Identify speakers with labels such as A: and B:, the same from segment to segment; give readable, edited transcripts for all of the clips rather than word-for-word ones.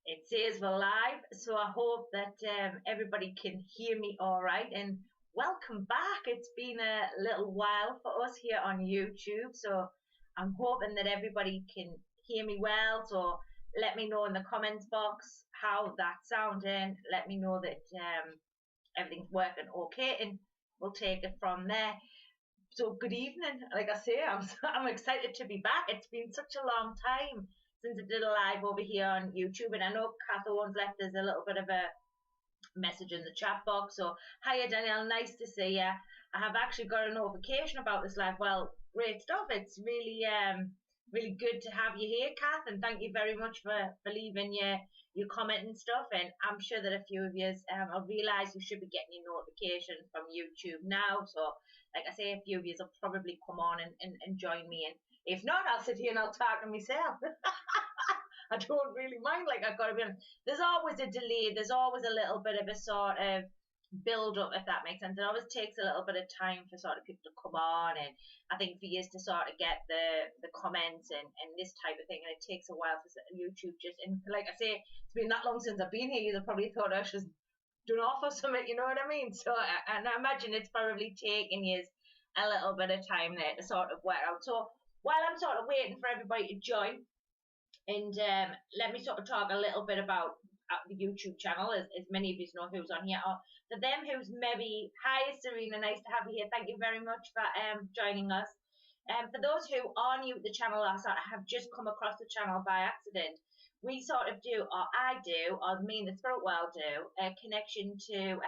A: It says we're live, so I hope that everybody can hear me all right. And welcome back. It's been a little while for us here on YouTube, so I'm hoping that everybody can hear me well. So let me know in the comments box how that's sounding. Let me know that everything's working okay, and we'll take it from there. So good evening. Like I say, I'm excited to be back. It's been such a long time since I did a live over here on YouTube, and I know Kath Owens left us a little bit of a message in the chat box. So hiya Danielle, nice to see you. I have actually got a notification about this live. Well, great stuff. It's really good to have you here, Kath, and thank you very much for leaving your comment and stuff. And I'm sure that a few of you have realised you should be getting your notification from YouTube now. So like I say, a few of you will probably come on and join me, and if not, I'll sit here and I'll talk to myself. I don't really mind. Like, I've got to be honest, there's always a delay, there's always a little bit of a sort of build up, if that makes sense. It always takes a little bit of time for sort of people to come on, and I think for years to sort of get the comments and this type of thing, and it takes a while for YouTube just, and like I say, it's been that long since I've been here, you probably thought I was doing off or something, you know what I mean? So and I imagine it's probably taking you a little bit of time there to sort of work out. So while I'm sort of waiting for everybody to join, and let me sort of talk a little bit about the YouTube channel, as many of you know who's on here. Or for them who's maybe, hi Serena, nice to have you here. Thank you very much for joining us. For those who are new to the channel or sort of have just come across the channel by accident, we sort of do, or I do, or me and the spirit world do, a connection to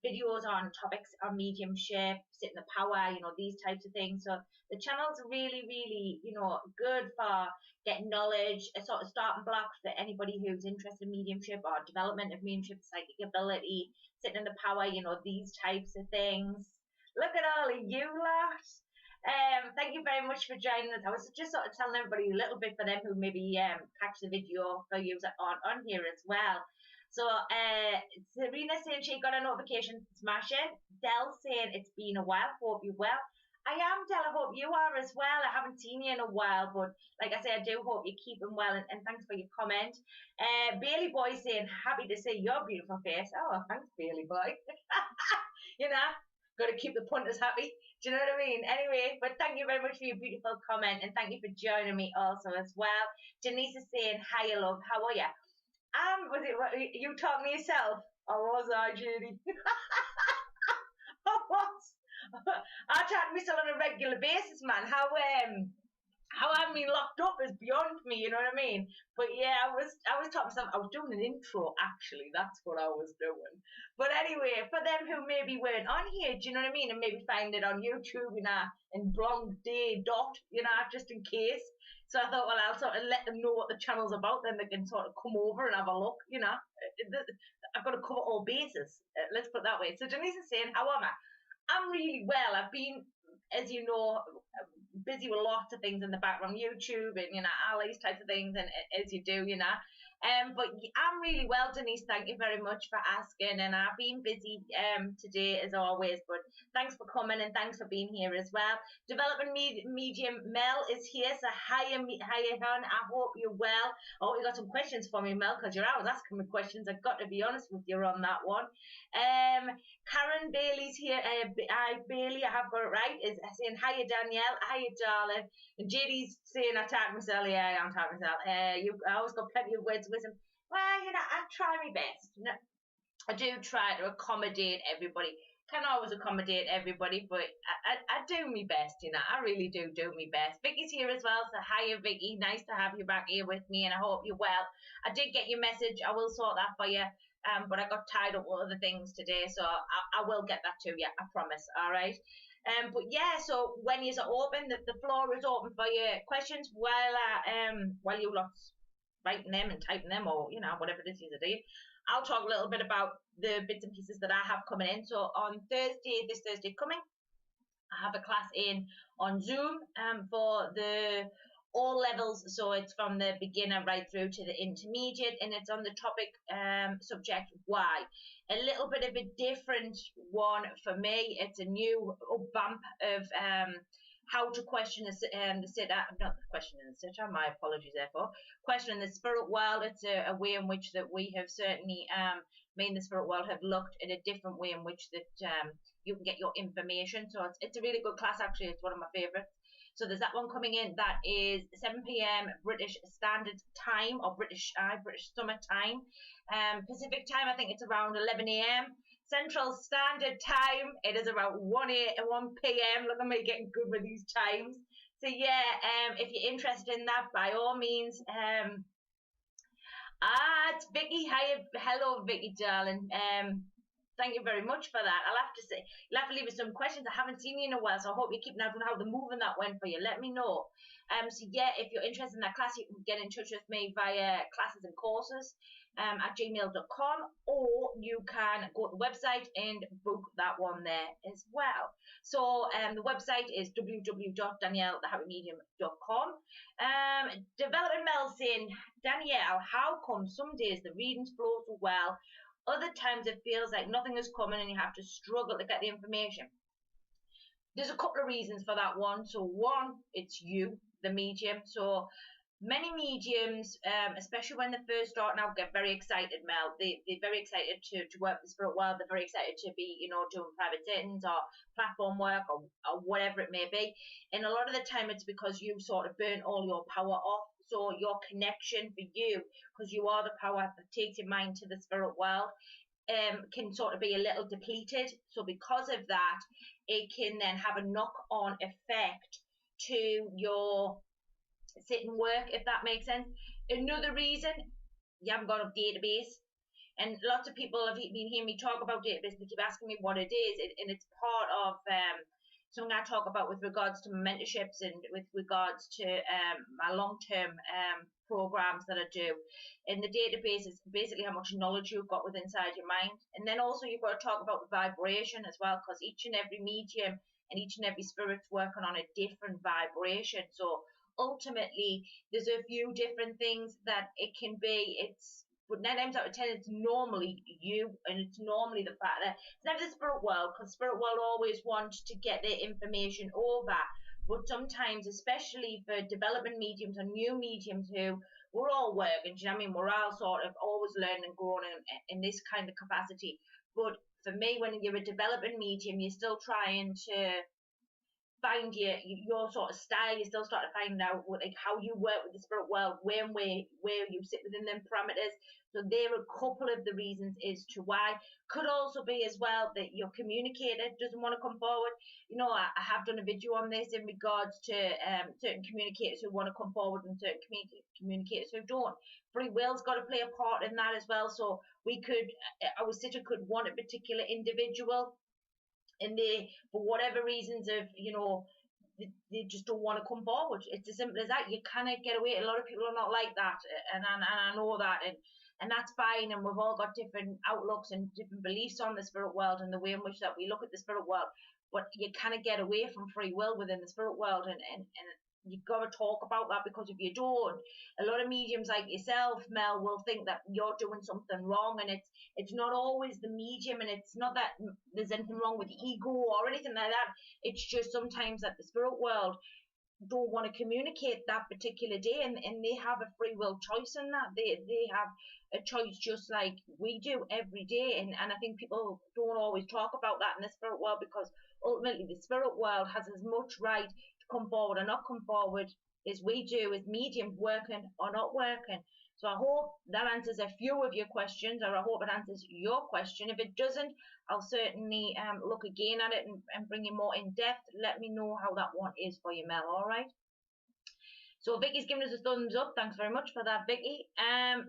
A: videos on topics on mediumship, sit in the power, you know, these types of things. So the channel's really, really, you know, good for getting knowledge, a sort of starting block for anybody who's interested in mediumship or development of mediumship, psychic ability, sitting in the power, you know, these types of things. Look at all of you lot. Thank you very much for joining us. I was just sort of telling everybody a little bit for them who maybe catch the video for you on here as well. So Serena saying she got a notification, smashing. Dell saying it's been a while, hope you're well. I am, Dell, I hope you are as well. I haven't seen you in a while, but like I say, I do hope you're keeping well, and thanks for your comment. Bailey Boy saying, happy to see your beautiful face. Oh, thanks, Bailey Boy. You know, got to keep the punters happy. Do you know what I mean? Anyway, but thank you very much for your beautiful comment, and thank you for joining me also as well. Denise is saying, hi, love, how are you? Was it you talking to yourself? Or was I, Judy? I was. I chat to myself on a regular basis, man. How I'm being locked up is beyond me, you know what I mean? But yeah, I was talking myself. I was doing an intro, actually. That's what I was doing. But anyway, for them who maybe weren't on here, do you know what I mean? And maybe find it on YouTube, you know, in blonde day dot, you know, just in case. So I thought, well, I'll sort of let them know what the channel's about, then they can sort of come over and have a look, you know. I've got to cover all bases. Let's put it that way. So Denise is saying, how am I? I'm really well. I've been, as you know, busy with lots of things in the background, YouTube and, you know, all these types of things, and as you do, you know. But I'm really well, Denise. Thank you very much for asking, and I've been busy today as always, but thanks for coming and thanks for being here as well. Developing Medium Mel is here, so hiya hon, I hope you're well. Oh, you got some questions for me, Mel, because you're always asking me questions. I've got to be honest with you on that one. Karen Bailey's here. Bailey, I have got it right, is saying hiya Danielle, hiya darling. And JD's saying I talk myself. Yeah, I'm talking myself. I always got plenty of words of wisdom. Well, you know, I try my best. You know, I do try to accommodate everybody. Can't always accommodate everybody, but I do my best, you know. I really do my best. Vicky's here as well, so hiya Vicky. Nice to have you back here with me, and I hope you're well. I did get your message. I will sort that for you. But I got tied up with other things today, so I will get that to you, I promise, all right? But yeah, so when you're open, the floor is open for your questions while you lot's writing them and typing them, or, you know, whatever it is you do. I'll talk a little bit about the bits and pieces that I have coming in. So on Thursday, this Thursday coming, I have a class in on Zoom for the all levels, so it's from the beginner right through to the intermediate, and it's on the topic subject why. A little bit of a different one for me. It's a new bump of how to question the sitter, not questioning the sitter, my apologies therefore, questioning the spirit world. It's a way in which that we have certainly, me and the spirit world have looked at a different way in which that you can get your information. So it's a really good class, actually. It's one of my favourites. So there's that one coming in. That is 7 p.m. British Standard Time, or British Summer Time. Pacific Time, I think it's around 11 a.m. Central Standard Time, it is about 1 p.m. Look at me getting good with these times. So yeah, if you're interested in that, by all means. It's Vicky. Hi, hello, Vicky, darling. Thank you very much for that. I'll have to say, you'll have to leave us some questions. I haven't seen you in a while, so I hope you're keeping up on how the moving that went for you. Let me know. So yeah, if you're interested in that class, you can get in touch with me via classes and courses at gmail.com, or you can go to the website and book that one there as well. So the website is www.daniellethehappymedium.com. Developing Mel saying, Danielle, how come some days the readings flow so well, other times it feels like nothing is coming and you have to struggle to get the information? There's a couple of reasons for that one. So one, it's you, the medium. So many mediums, especially when they first start out, get very excited, Mel. They're very excited to work with the spirit world. They're very excited to be, doing private sittings or platform work or whatever it may be. And a lot of the time it's because you've sort of burnt all your power off. So your connection for you, because you are the power that takes your mind to the spirit world, can sort of be a little depleted. So because of that, it can then have a knock-on effect to your sit and work, if that makes sense. Another reason, you haven't got a database. And lots of people have been hearing me talk about database. They keep asking me what it is, and it's part of something I talk about with regards to mentorships and with regards to my long-term programs that I do. And the database is basically how much knowledge you've got within inside your mind. And then also you've got to talk about the vibration as well, because each and every medium and each and every spirit's working on a different vibration. So ultimately, there's a few different things that it can be. But 9 times out of 10, it's normally you, and it's normally the fact that it's never the spirit world, because spirit world always wants to get their information over. But sometimes, especially for development mediums or new mediums who we're all working, do you know what I mean? We're all sort of always learning and growing in this kind of capacity. But for me, when you're a development medium, you're still trying to find your sort of style. You still start to find out like how you work with the spirit world, where you sit within them parameters. So there are a couple of the reasons as to why. Could also be as well that your communicator doesn't want to come forward. I have done a video on this in regards to certain communicators who want to come forward and certain communicators who don't. Free will's got to play a part in that as well. So our sitter could want a particular individual, and they, for whatever reasons of, they just don't want to come forward. It's as simple as that. You cannot get away. A lot of people are not like that, and I know that, and that's fine. And we've all got different outlooks and different beliefs on the spirit world and the way in which that we look at the spirit world. But you cannot get away from free will within the spirit world, and you've got to talk about that, because if you don't, a lot of mediums like yourself, Mel, will think that you're doing something wrong, and it's not always the medium, and it's not that there's anything wrong with ego or anything like that. It's just sometimes that the spirit world don't want to communicate that particular day, and they have a free will choice in that. They have a choice just like we do every day, and I think people don't always talk about that in the spirit world, because ultimately the spirit world has as much right come forward or not come forward as we do as mediums, working or not working. So I hope that answers a few of your questions, or I hope it answers your question. If it doesn't, I'll certainly look again at it and bring you more in depth. Let me know how that one is for you, Mel. All right. So Vicky's giving us a thumbs up. Thanks very much for that, Vicky.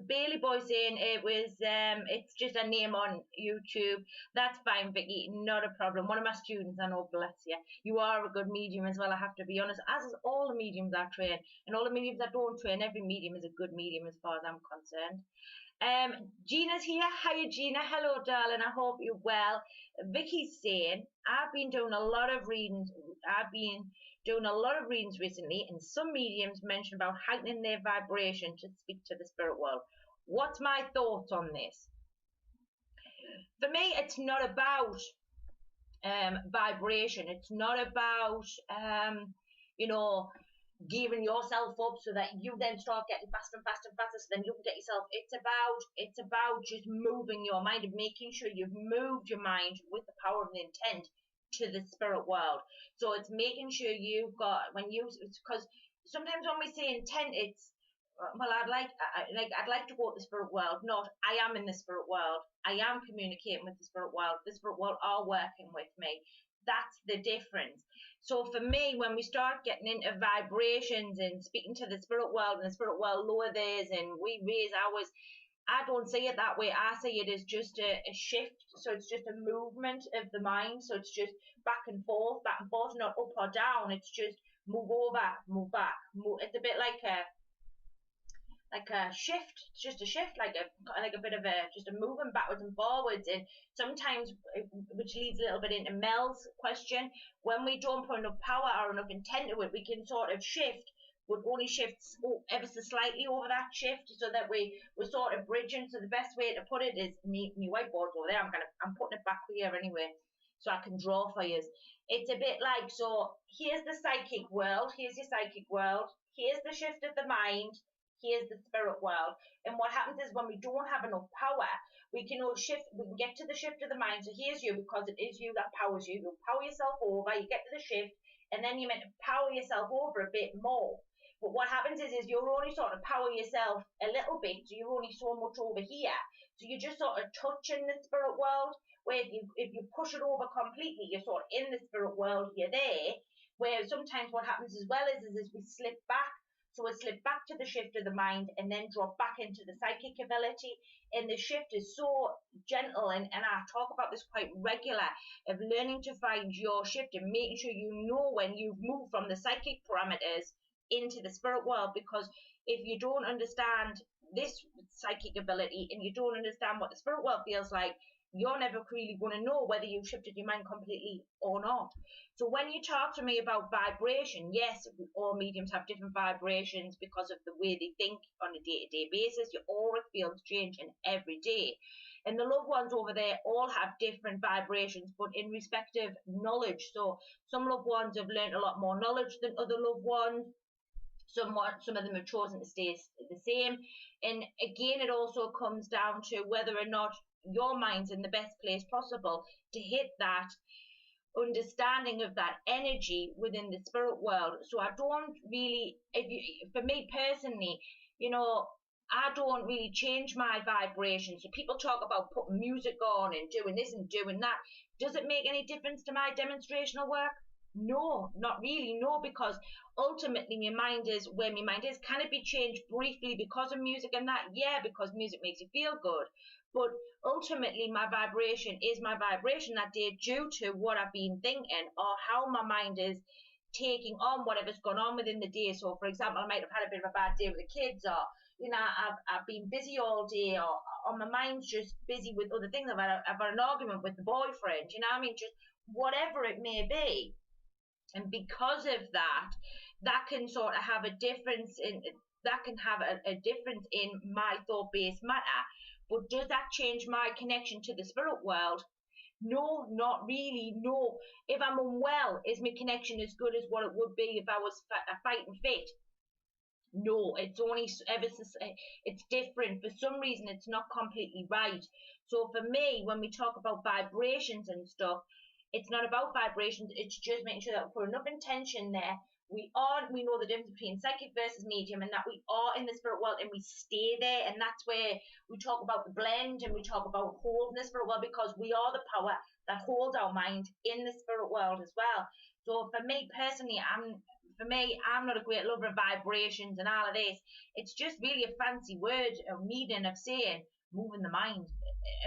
A: Bailey Boy saying it's just a name on YouTube. That's fine, Vicky. Not a problem. One of my students, I know, bless you. You are a good medium as well, I have to be honest. As is all the mediums I train. And all the mediums I don't train, every medium is a good medium as far as I'm concerned. Gina's here. Hiya, Gina. Hello, darling. I hope you're well. Vicky's saying, I've been doing a lot of readings recently, and some mediums mention about heightening their vibration to speak to the spirit world. What's my thoughts on this? For me, it's not about vibration. It's not about you know, gearing yourself up so that you then start getting faster and faster and faster, so then you can get yourself. It's about just moving your mind and making sure you've moved your mind with the power of the intent to the spirit world. So it's making sure you've got, because sometimes when we say intent, it's, well, I'd like to go to the spirit world, not I am in the spirit world, I am communicating with the spirit world are working with me. That's the difference. So for me, when we start getting into vibrations and speaking to the spirit world, and the spirit world lower theirs and we raise ours, I don't see it that way. I see it as just a shift. So it's just a movement of the mind. So it's just back and forth, not up or down. It's just move over, move back, move. It's a bit like a shift. It's just a shift, like a bit of just a moving backwards and forwards. And sometimes, which leads a little bit into Mel's question, when we don't put enough power or enough intent to it, we can sort of shift, but only shifts ever so slightly over that shift, so that we're sort of bridging. So the best way to put it is, me whiteboard over there, I'm putting it back here anyway, so I can draw for you. It's a bit like, so here's the psychic world, here's your psychic world, here's the shift of the mind, here's the spirit world. And what happens is, when we don't have enough power, we can get to the shift of the mind. So here's you, because it is you that powers you. You'll power yourself over, you get to the shift, and then you're meant to power yourself over a bit more. But what happens is you're only sort of power yourself a little bit, so you're only so much over here. So you're just sort of touching the spirit world, where if you push it over completely, you're sort of in the spirit world, you're there. Where sometimes what happens as well is we slip back. So we slip back to the shift of the mind and then drop back into the psychic ability. And the shift is so gentle, and I talk about this quite regular, of learning to find your shift and making sure you know when you've moved from the psychic parameters into the spirit world. Because if you don't understand this psychic ability and you don't understand what the spirit world feels like, you're never really going to know whether you've shifted your mind completely or not. So when you talk to me about vibration, yes, all mediums have different vibrations because of the way they think on a day-to-day basis. Your aura fields changing every day. And the loved ones over there all have different vibrations, but in respective knowledge. So some loved ones have learned a lot more knowledge than other loved ones. Some of them have chosen to stay the same. And again, it also comes down to whether or not your mind's in the best place possible to hit that understanding of that energy within the spirit world. So I don't really, for me personally, I don't really change my vibration. So people talk about putting music on and doing this and doing that. Does it make any difference to my demonstrational work? No, not really. No, because ultimately my mind is where my mind is. Can it be changed briefly because of music and that? Yeah, because music makes you feel good. But ultimately my vibration is my vibration that day, due to what I've been thinking or how my mind is taking on whatever's gone on within the day. So for example, I might have had a bit of a bad day with the kids, or I've been busy all day, or my mind's just busy with other things. I've had an argument with the boyfriend, just whatever it may be. And because of that can sort of have a difference in my thought-based matter. But does that change my connection to the spirit world? No, not really. No. If I'm unwell, is my connection as good as what it would be if I was fighting fit? No, it's only it's different. For some reason, it's not completely right. So for me, when we talk about vibrations and stuff, it's not about vibrations. It's just making sure that we put enough intention there. We know the difference between psychic versus medium, and that we are in the spirit world and we stay there. And that's where we talk about the blend, and we talk about holding the spirit world, because we are the power that holds our mind in the spirit world as well. So for me personally, I'm not a great lover of vibrations and all of this. It's just really a fancy word, a meaning of saying moving the mind,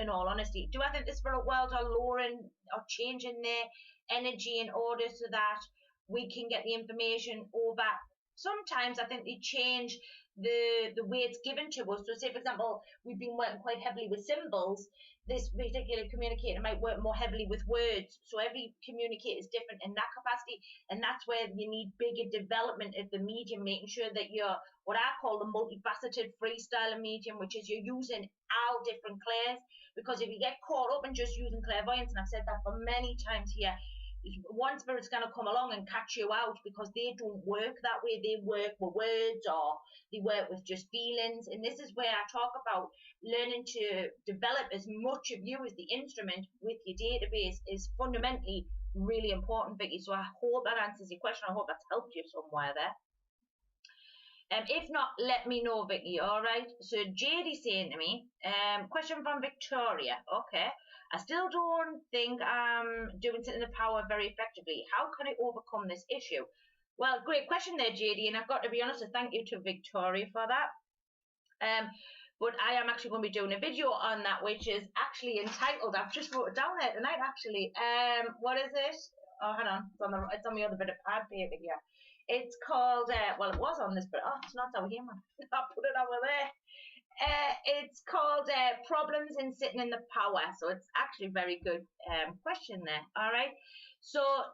A: in all honesty. Do I think the spirit world are lowering or changing their energy in order so that we can get the information over? Sometimes I think they change the way it's given to us. So say, for example, we've been working quite heavily with symbols. This particular communicator might work more heavily with words. So every communicator is different in that capacity. And that's where you need bigger development of the medium, making sure that you're what I call the multifaceted freestyling medium, which is you're using all different clairs. Because if you get caught up in just using clairvoyance, and I've said that for many times here, one spirit's going to come along and catch you out because they don't work that way. They work with words, or they work with just feelings. And this is where I talk about learning to develop as much of you as the instrument with your database is fundamentally really important, Vicky. So I hope that answers your question. I hope that's helped you somewhere there. If not, let me know, Vicky. All right. So JD's saying to me, question from Victoria. Okay. I still don't think I'm doing Sit in the Power very effectively. How can I overcome this issue? Well, great question there, JD. And I've got to be honest, and thank you to Victoria for that. But I am actually going to be doing a video on that, which is actually entitled, I've just wrote it down there tonight, actually. What is it? Oh, hang on. It's on the other bit of pad paper here. It's called, well, it was on this, but it's not down here, man. I put it over there. It's called Problems in Sitting in the Power. So it's actually a very good question there. All right. So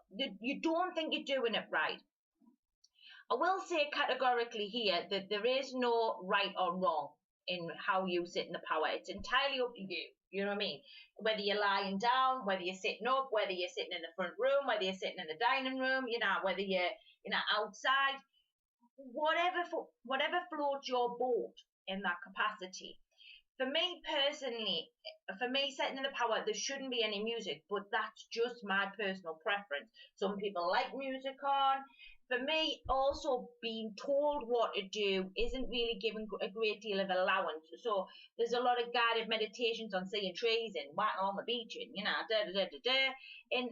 A: you don't think you're doing it right. I will say categorically here that there is no right or wrong in how you sit in the power. It's entirely up to you. You know what I mean? Whether you're lying down, whether you're sitting up, whether you're sitting in the front room, whether you're sitting in the dining room, whether you're outside, whatever floats your boat in that capacity. For me personally, sitting in the power, there shouldn't be any music, but that's just my personal preference. Some people like music on. For me, also being told what to do isn't really given a great deal of allowance. So there's a lot of guided meditations on seeing trees and walking on the beach and, and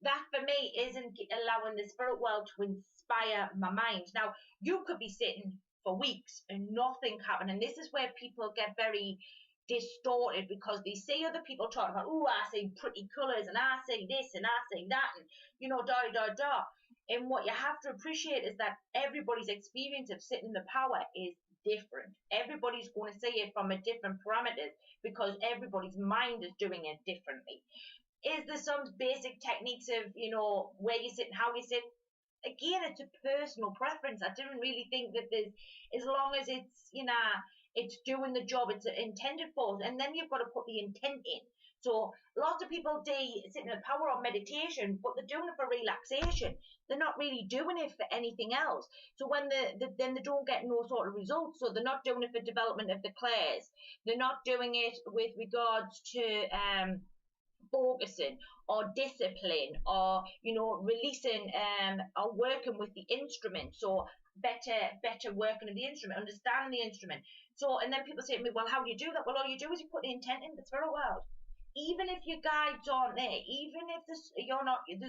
A: that for me isn't allowing the spirit world to inspire my mind. Now, you could be sitting for weeks and nothing happening. And this is where people get very distorted because they see other people talking about, oh, I see pretty colours and I see this and I see that and, da. And what you have to appreciate is that everybody's experience of sitting in the power is different. Everybody's going to see it from a different parameters because everybody's mind is doing it differently. Is there some basic techniques of, where you sit and how you sit? Again, it's a personal preference. I didn't really think that there's, as long as it's, it's doing the job it's intended for. And then you've got to put the intent in. So lots of people do sitting in the power of meditation, but they're doing it for relaxation. They're not really doing it for anything else. So when then they don't get no sort of results. So they're not doing it for development of the clairs. They're not doing it with regards to focusing or discipline or releasing or working with the instrument. So better working of the instrument, understanding the instrument. So and then people say to me, well, how do you do that? Well, all you do is you put the intent in the spirit world. Even if your guides aren't there, even if there's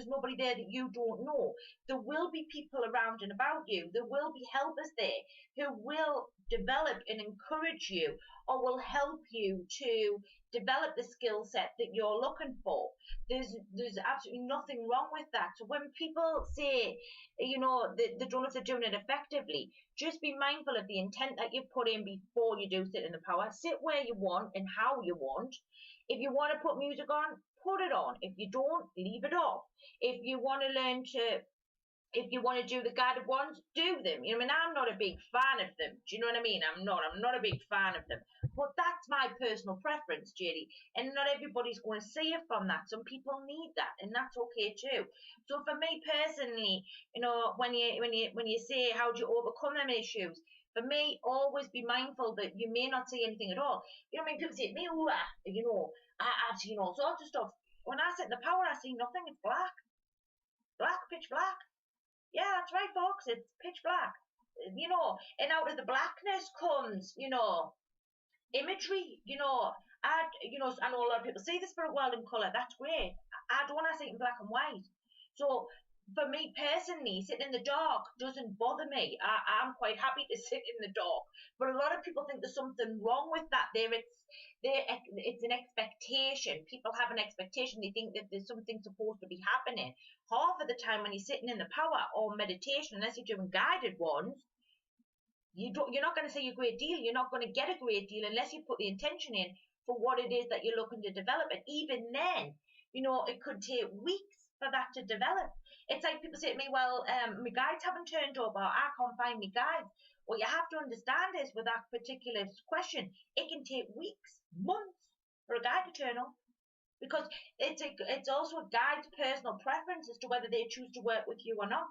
A: nobody there that you don't know, there will be people around and about you. There will be helpers there who will develop and encourage you or will help you to develop the skill set that you're looking for. There's absolutely nothing wrong with that. So when people say, they don't know if they're doing it effectively, just be mindful of the intent that you put in before you do sit in the power. Sit where you want and how you want. If you want to put music on, put it on. If you don't, leave it off. If you want to do the guided ones, do them. I'm not a big fan of them. Do you know what I mean? I'm not a big fan of them. But that's my personal preference, JD. And not everybody's going to see it from that. Some people need that, and that's okay too. So for me personally, when you say how do you overcome them issues, for me, always be mindful that you may not see anything at all. People say to me, I've seen all sorts of stuff. When I sit in the power, I see nothing. It's black. Black, pitch black. Yeah, that's right, folks. It's pitch black. And out of the blackness comes, imagery. I know a lot of people see the spirit world in colour. That's great. I don't want to see it in black and white. So for me personally, sitting in the dark doesn't bother me. I'm quite happy to sit in the dark. But a lot of people think there's something wrong with that. It's an expectation. People have an expectation. They think that there's something supposed to be happening. Half of the time when you're sitting in the power or meditation, unless you're doing guided ones, you're not going to see a great deal. You're not going to get a great deal unless you put the intention in for what it is that you're looking to develop. And even then, it could take weeks for that to develop. It's like people say to me, well, my guides haven't turned up, or I can't find my guides. What you have to understand is with that particular question, it can take weeks, months for a guide to turn up. because it's also a guide's personal preference as to whether they choose to work with you or not.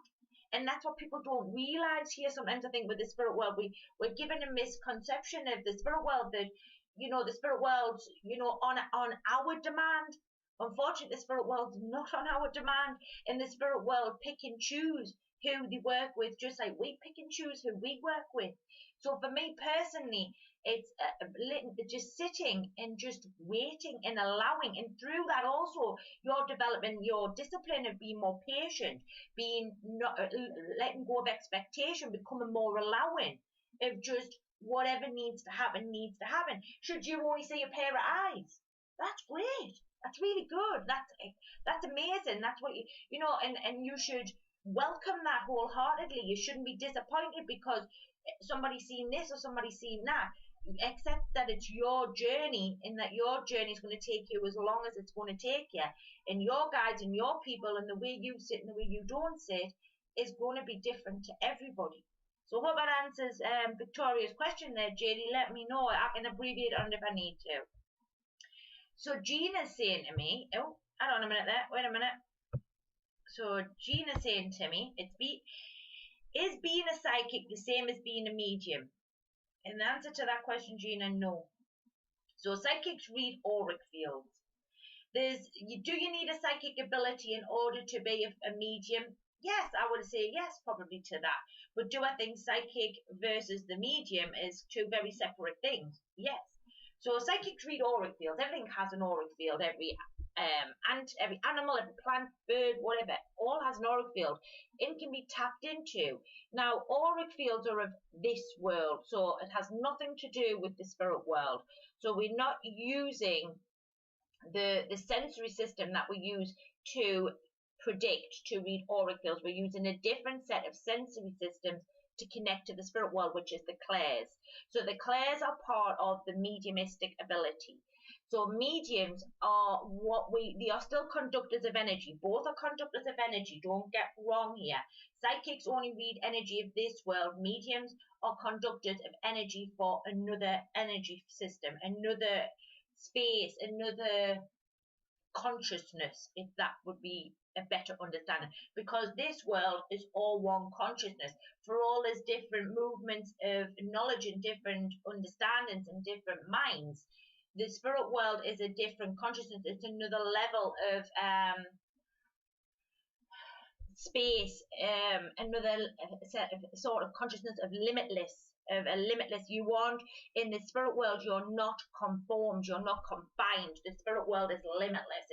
A: And that's what people don't realize here. Sometimes I think with the spirit world, we're given a misconception of the spirit world that, you know, the spirit world's, you know, on our demand. Unfortunately, the spirit world's not on our demand. In the spirit world, pick and choose who they work with, just like we pick and choose who we work with. So for me personally, it's just sitting and just waiting and allowing, and through that also you're developing your discipline of being more patient, being not letting go of expectation, becoming more allowing of just whatever needs to happen needs to happen. Should you only see a pair of eyes, that's great. That's really good. That's amazing. That's what you know, and you should welcome that wholeheartedly. You shouldn't be disappointed because somebody's seen this or somebody's seen that. Accept that it's your journey, and that your journey is going to take you as long as it's going to take you. And your guides and your people and the way you sit and the way you don't sit is going to be different to everybody. So I hope that answers Victoria's question there, JD. Let me know. I can abbreviate on it if I need to. So Gina's saying to me, oh, hold on a minute there. Wait a minute. So Gina's saying to me, is being a psychic the same as being a medium? And the answer to that question, Gina, no. So psychics read auric fields. Do you need a psychic ability in order to be a medium? Yes, I would say yes, probably to that. But do I think psychic versus the medium is two very separate things? Yes. So psychics read auric fields. Everything has an auric field. Every animal, every plant, bird, whatever, all has an auric field and can be tapped into. Now, auric fields are of this world, so it has nothing to do with the spirit world. So we're not using the sensory system that we use to predict, to read auric fields. We're using a different set of sensory systems to connect to the spirit world, which is the clairs. So the clairs are part of the mediumistic ability. So mediums are they are still conductors of energy. Both are conductors of energy. Don't get wrong here. Psychics only read energy of this world. Mediums are conductors of energy for another energy system, another space, another consciousness, if that would be a better understanding, because this world is all one consciousness. For all these different movements of knowledge and different understandings and different minds, the spirit world is a different consciousness. It's another level of space, another set of sort of consciousness of limitless. You want in the spirit world, you're not conformed, you're not confined. The spirit world is limitless.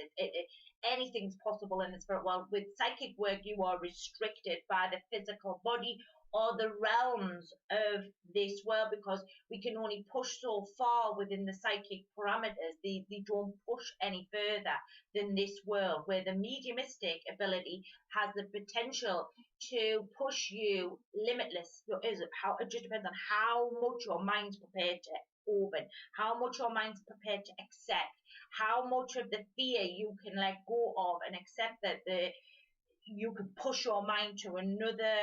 A: Anything's possible in the spirit world. With psychic work, you are restricted by the physical body or the realms of this world, because we can only push so far within the psychic parameters. They don't push any further than this world, where the mediumistic ability has the potential to push you limitless. It just depends on how much your mind's prepared to open, how much your mind's prepared to accept, how much of the fear you can let go of and accept that you can push your mind to another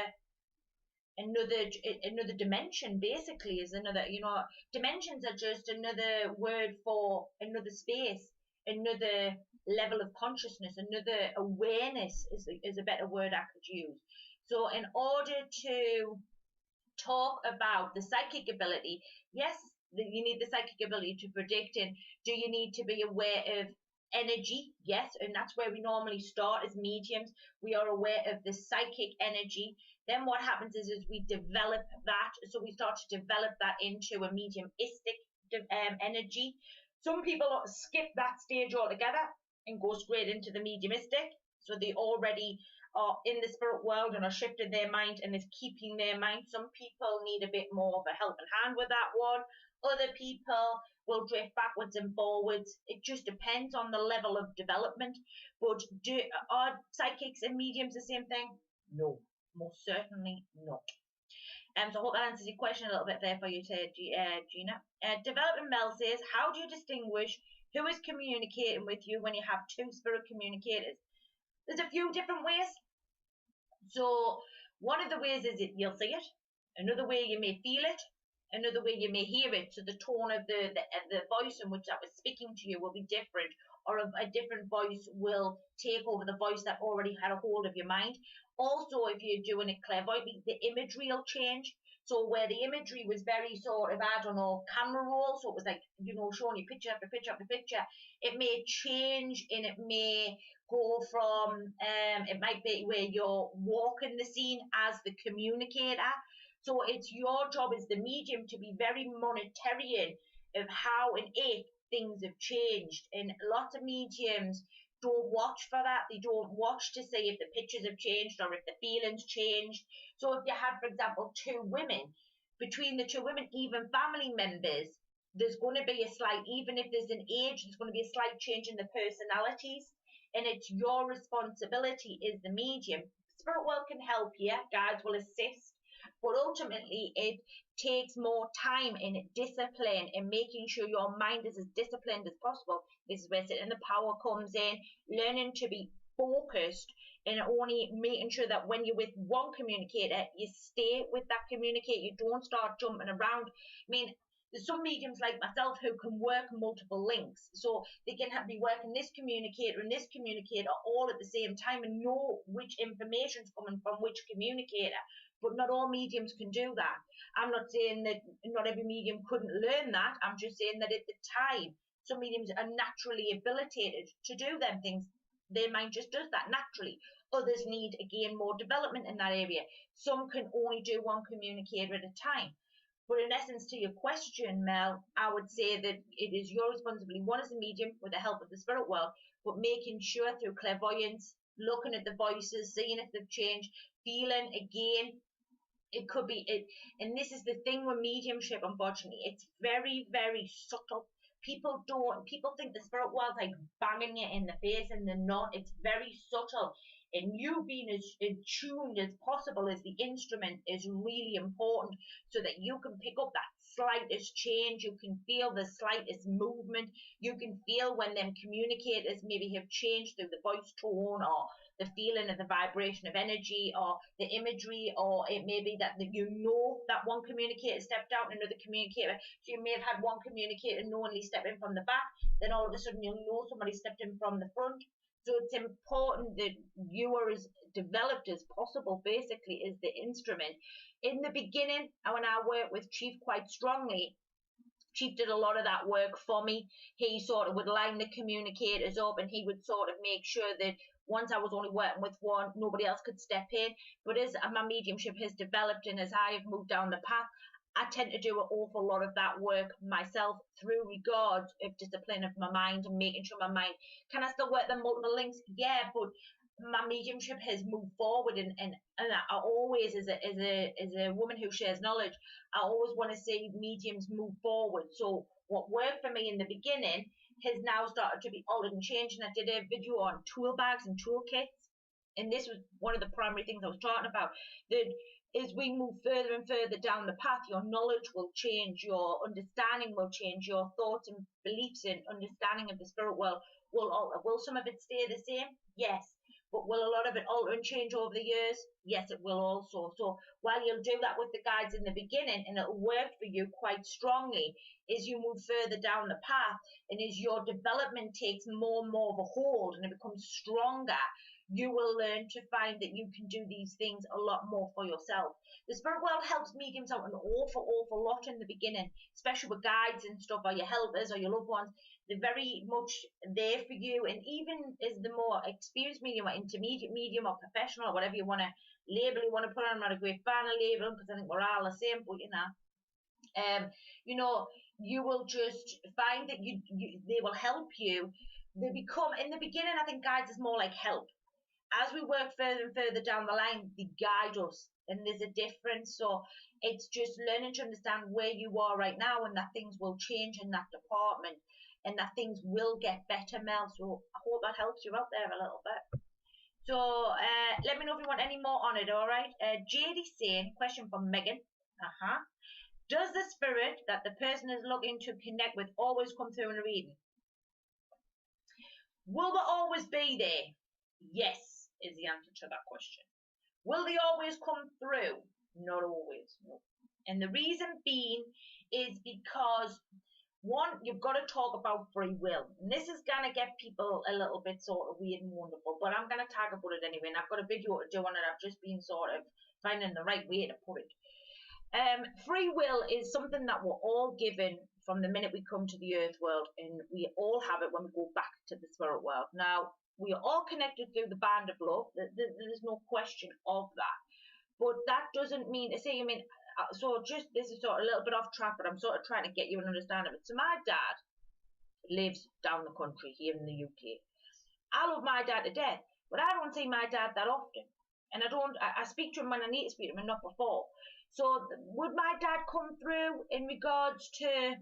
A: dimension. Basically is another, dimensions are just another word for another space, another level of consciousness, another awareness is a better word I could use. So in order to talk about the psychic ability, yes, you need the psychic ability to predict. And do you need to be aware of energy? Yes, and that's where we normally start as mediums. We are aware of the psychic energy. Then what happens is we develop that. So we start to develop that into a mediumistic energy. Some people skip that stage altogether and go straight into the mediumistic. So they already are in the spirit world and are shifting their mind and is keeping their mind. Some people need a bit more of a helping hand with that one. Other people will drift backwards and forwards. It just depends on the level of development. But are psychics and mediums the same thing? No, most certainly not. So I hope that answers your question a little bit there for you, Gina. Developing Mel says, how do you distinguish who is communicating with you when you have two spirit communicators? There's a few different ways. So one of the ways is you'll see it. Another way you may feel it. another way you may hear it. So the tone of the voice in which I was speaking to you will be different, or a different voice will take over the voice that already had a hold of your mind. Also, if you're doing it clairvoyantly, the imagery will change. So where the imagery was very sort of, I don't know, camera roll, so it was like, you know, showing you picture after picture after picture, it may change, and it may go from, it might be where you're walking the scene as the communicator. So it's your job as the medium to be very monitoring of how and if things have changed. And lots of mediums don't watch for that. They don't watch to see if the pictures have changed or if the feelings changed. So if you had, for example, two women, between the two women, even family members, there's going to be a slight, even if there's an age, there's going to be a slight change in the personalities. And it's your responsibility as the medium. Spirit world can help you, guides will assist, but ultimately it takes more time and discipline and making sure your mind is as disciplined as possible. This is where sitting in the power comes in, learning to be focused and only making sure that when you're with one communicator, you stay with that communicator. You don't start jumping around. I mean, there's some mediums like myself who can work multiple links. So they can be working this communicator and this communicator all at the same time and know which information's coming from which communicator. But not all mediums can do that. I'm not saying that not every medium couldn't learn that. I'm just saying that at the time, some mediums are naturally habilitated to do them things. Their mind just does that naturally. Others need, again, more development in that area. Some can only do one communicator at a time. But in essence, to your question, Mel, I would say that it is your responsibility, one as a medium with the help of the spirit world, but making sure through clairvoyance, looking at the voices, seeing if they've changed, feeling again. It could be it, and this is the thing with mediumship, unfortunately, it's very, very subtle. People think the spirit world's like banging you in the face, and they're not. It's very subtle. And you being as tuned as possible as the instrument is really important, so that you can pick up that slightest change. You can feel the slightest movement. You can feel when them communicators maybe have changed through the voice tone, or the feeling of the vibration of energy, or the imagery, or it may be that you know that one communicator stepped out and another communicator. So you may have had one communicator knowingly step in from the back, then all of a sudden you'll know somebody stepped in from the front. So it's important that you are as developed as possible, basically, as the instrument. In the beginning, when I worked with Chief quite strongly, Chief did a lot of that work for me. He sort of would line the communicators up, and he would sort of make sure that once I was only working with one, nobody else could step in. But as my mediumship has developed and as I have moved down the path, I tend to do an awful lot of that work myself through regards of discipline of my mind and making sure my mind, can I still work the multiple links? Yeah, but my mediumship has moved forward, and I always, as a woman who shares knowledge, I always want to see mediums move forward. So what worked for me in the beginning has now started to be altered and changed. And I did a video on tool bags and toolkits, and this was one of the primary things I was talking about. That as we move further and further down the path, your knowledge will change, your understanding will change, your thoughts and beliefs and understanding of the spirit world will alter. Will some of it stay the same? Yes. But will a lot of it alter and change over the years? Yes, it will also. So while you'll do that with the guides in the beginning, and it'll work for you quite strongly, as you move further down the path and as your development takes more and more of a hold and it becomes stronger, you will learn to find that you can do these things a lot more for yourself. The spirit world helps mediums out an awful lot in the beginning, especially with guides and stuff, or your helpers or your loved ones. They're very much there for you. And even as the more experienced medium or intermediate medium or professional or whatever you want to label, you want to put on, I'm not a great fan of labeling because I think we're all the same, but you know, you will just find that they will help you. They become, in the beginning, I think guides is more like help. As we work further and further down the line, they guide us, and there's a difference. So it's just learning to understand where you are right now, and that things will change in that department, and that things will get better, Mel. So I hope that helps you out there a little bit. So let me know if you want any more on it, all right? JD saying, question from Megan. Does the spirit that the person is looking to connect with always come through in a reading? Will they always be there? Yes, is the answer to that question. Will they always come through? Not always. No. And the reason being is because, one, you've got to talk about free will. And this is going to get people a little bit sort of weird and wonderful, but I'm going to tag about it anyway. And I've got a video to do on it. I've just been sort of finding the right way to put it. Free will is something that we're all given from the minute we come to the earth world, and we all have it when we go back to the spirit world. Now, we are all connected through the band of love. There's no question of that. But that doesn't mean to say, I mean, so just, this is sort of a little bit off track, but I'm sort of trying to get you an understanding of it. So my dad lives down the country here in the UK. I love my dad to death, but I don't see my dad that often. And I speak to him when I need to speak to him and not before. So would my dad come through in regards to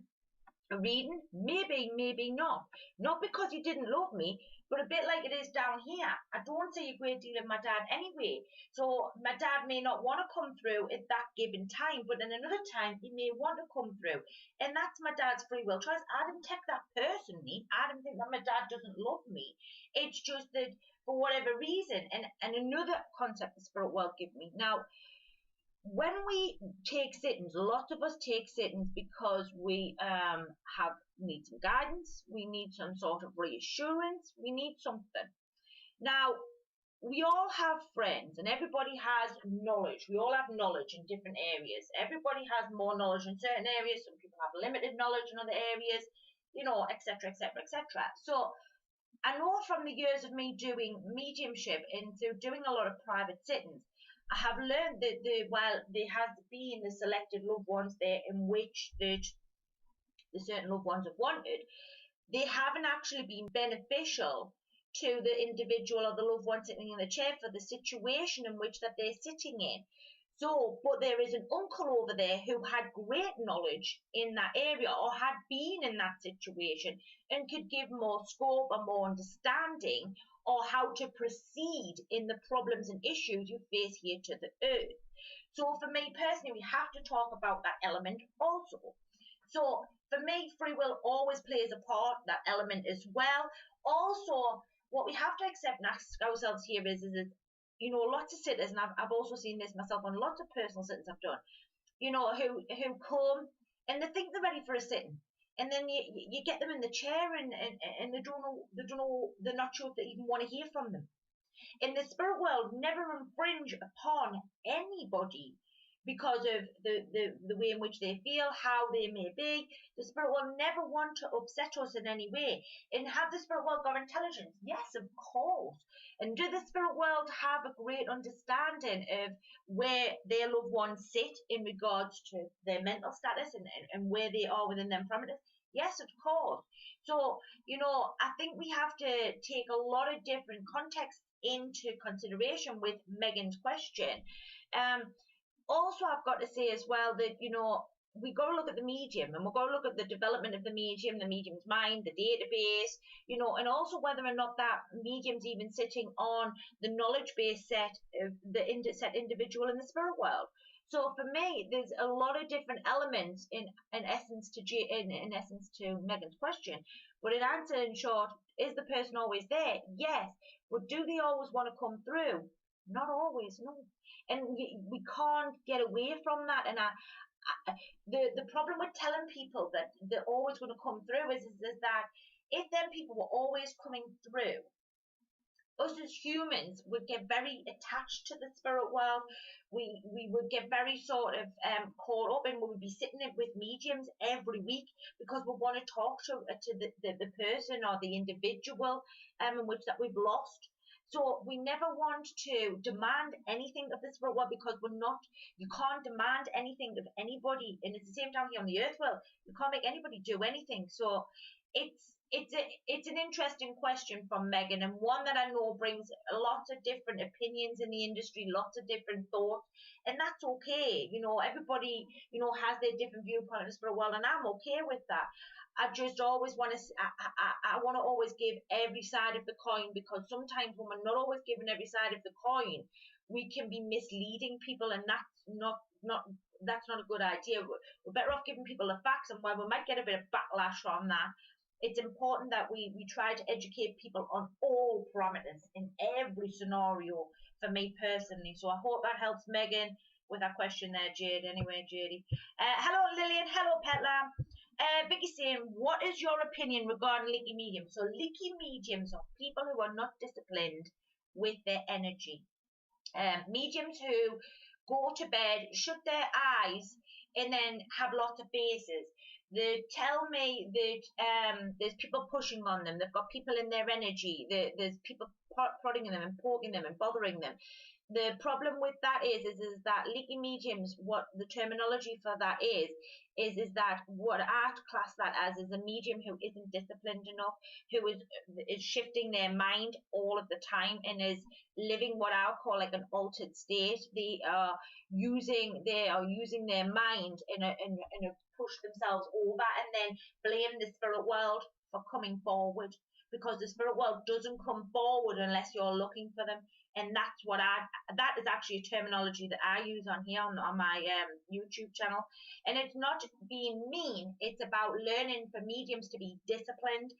A: a reading? Maybe, maybe not. Not because he didn't love me, but a bit like it is down here. I don't see a great deal of my dad anyway. So my dad may not want to come through at that given time, but in another time he may want to come through. And that's my dad's free will choice. I didn't take that personally. I didn't think that my dad doesn't love me. It's just that for whatever reason, and another concept the spirit world give me. Now, when we take sittings, a lot of us take sittings because we need some guidance, we need some sort of reassurance, we need something. Now, we all have friends and everybody has knowledge. We all have knowledge in different areas. Everybody has more knowledge in certain areas. Some people have limited knowledge in other areas, you know, etc., etc., etc. So I know from the years of me doing mediumship and through doing a lot of private sittings, I have learned that while there has been the selected loved ones there in which the certain loved ones have wanted, they haven't actually been beneficial to the individual or the loved one sitting in the chair for the situation in which that they're sitting in. So, but there is an uncle over there who had great knowledge in that area or had been in that situation and could give more scope or more understanding or how to proceed in the problems and issues you face here to the earth. So for me personally, we have to talk about that element also. So for me, free will always plays a part, that element as well. Also, what we have to accept and ask ourselves here is you know, lots of sitters, and I've also seen this myself on lots of personal sittings I've done, you know, who come and they think they're ready for a sitting. And then you get them in the chair and they don't know, they're not sure if they even want to hear from them. In the spirit world, never infringe upon anybody because of the way in which they feel, how they may be. The spirit world never want to upset us in any way. And have the spirit world got intelligence? Yes, of course. And do the spirit world have a great understanding of where their loved ones sit in regards to their mental status and where they are within them parameters? Yes, of course. So, you know, I think we have to take a lot of different contexts into consideration with Megan's question. Also, I've got to say as well that, you know, we got to look at the medium and we've got to look at the development of the medium's mind, the database, you know, and also whether or not that medium's even sitting on the knowledge base set of the set individual in the spirit world. So for me, there's a lot of different elements in essence to Megan's question. But in answer in short, is the person always there? Yes. But do they always want to come through? Not always, no. And we can't get away from that. And the problem with telling people that they're always going to come through is that if them people were always coming through, us as humans would get very attached to the spirit world. We would get very sort of caught up, and we would be sitting with mediums every week because we want to talk to the person or the individual in which that we've lost. So we never want to demand anything of the spirit world because you can't demand anything of anybody. And it's the same time here on the earth world. You can't make anybody do anything. So it's an interesting question from Megan, and one that I know brings lots of different opinions in the industry, lots of different thoughts, and that's okay. You know, everybody, you know, has their different viewpoint of the spirit world, and I'm okay with that. I just always want to, I want to always give every side of the coin, because sometimes when we're not always giving every side of the coin, we can be misleading people, and that's not a good idea. We're better off giving people the facts, and while we might get a bit of backlash on that, it's important that we try to educate people on all parameters in every scenario for me personally. So I hope that helps, Megan. with that question there, Jade. Anyway, Jadey. Hello, Lillian. Hello, Pet Lamb. Vicky saying, what is your opinion regarding leaky mediums? So leaky mediums are people who are not disciplined with their energy. Mediums who go to bed, shut their eyes, and then have lots of faces. They tell me that there's people pushing on them. They've got people in their energy. There's people prodding them and poking them and bothering them. The problem with that is that leaky mediums, what the terminology for that is that what I class that as is a medium who isn't disciplined enough, who is shifting their mind all of the time and is living what I would call like an altered state. They are using their mind in a push themselves over and then blame the spirit world for coming forward, because the spirit world doesn't come forward unless you're looking for them. And that's what that is actually a terminology that I use on here on my YouTube channel. And it's not being mean, it's about learning for mediums to be disciplined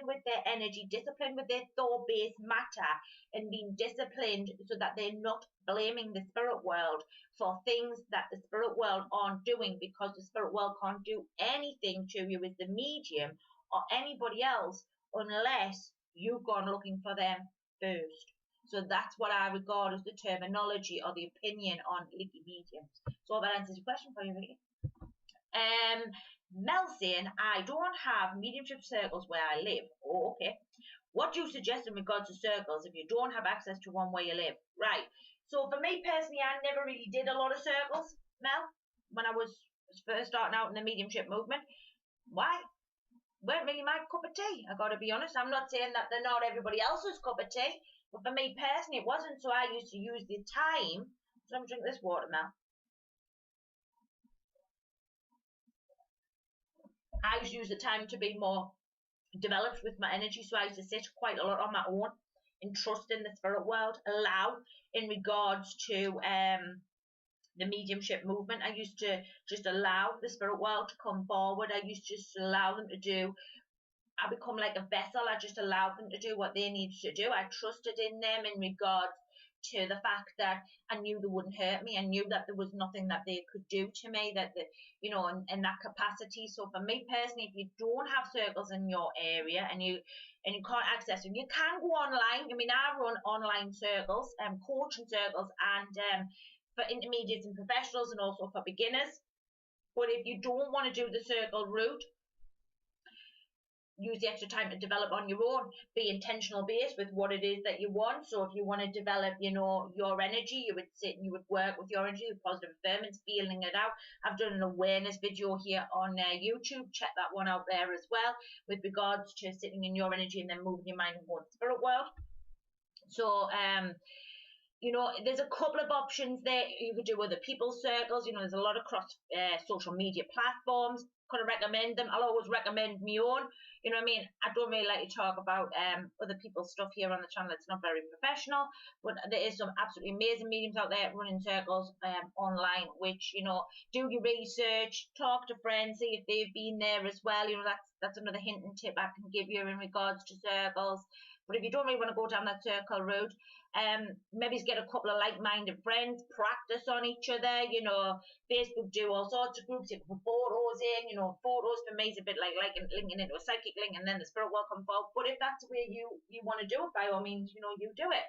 A: with their energy, disciplined with their thought-based matter, and being disciplined so that they're not blaming the spirit world for things that the spirit world aren't doing, because the spirit world can't do anything to you as the medium or anybody else unless you've gone looking for them first. So that's what I regard as the terminology or the opinion on leaky mediums. So that answers your question for you, Vicky. Mel saying, I don't have mediumship circles where I live. Oh, okay. What do you suggest in regards to circles if you don't have access to one where you live? Right. So for me personally, I never really did a lot of circles, Mel, when I was first starting out in the mediumship movement. Why? Weren't really my cup of tea, I gotta be honest. I'm not saying that they're not everybody else's cup of tea, but for me personally it wasn't. So I used to use the time. So I'm drinking this water now. I used to use the time to be more developed with my energy. So I used to sit quite a lot on my own and trust in the spirit world, allow in regards to the mediumship movement. I used to just allow the spirit world to come forward. I used to just allow them to do. I become like a vessel. I just allowed them to do what they needed to do. I trusted in them in regards to the fact that I knew they wouldn't hurt me. I knew that there was nothing that they could do to me, that in that capacity. So for me personally, if you don't have circles in your area and you can't access them, you can go online. I mean, I run online circles, coaching circles, and for intermediates and professionals, and also for beginners. But if you don't want to do the circle route, use the extra time to develop on your own. Be intentional based with what it is that you want. So if you want to develop, your energy, you would sit and you would work with your energy, with positive affirmance, feeling it out. I've done an awareness video here on YouTube. Check that one out there as well, with regards to sitting in your energy and then moving your mind and going to the spirit world. So there's a couple of options there. You could do other people's circles. There's a lot of cross social media platforms. Could I recommend them? I'll always recommend my own. You know what I mean? I don't really like to talk about other people's stuff here on the channel. It's not very professional. But there is some absolutely amazing mediums out there running circles online, which, do your research, talk to friends, see if they've been there as well. That's another hint and tip I can give you in regards to circles. But if you don't really want to go down that circle route, maybe get a couple of like-minded friends, practice on each other. Facebook do all sorts of groups. You can put photos in. Photos for me is a bit like linking into a psychic link, and then the spirit will come forward. But if that's where you want to do it, by all means, you do it.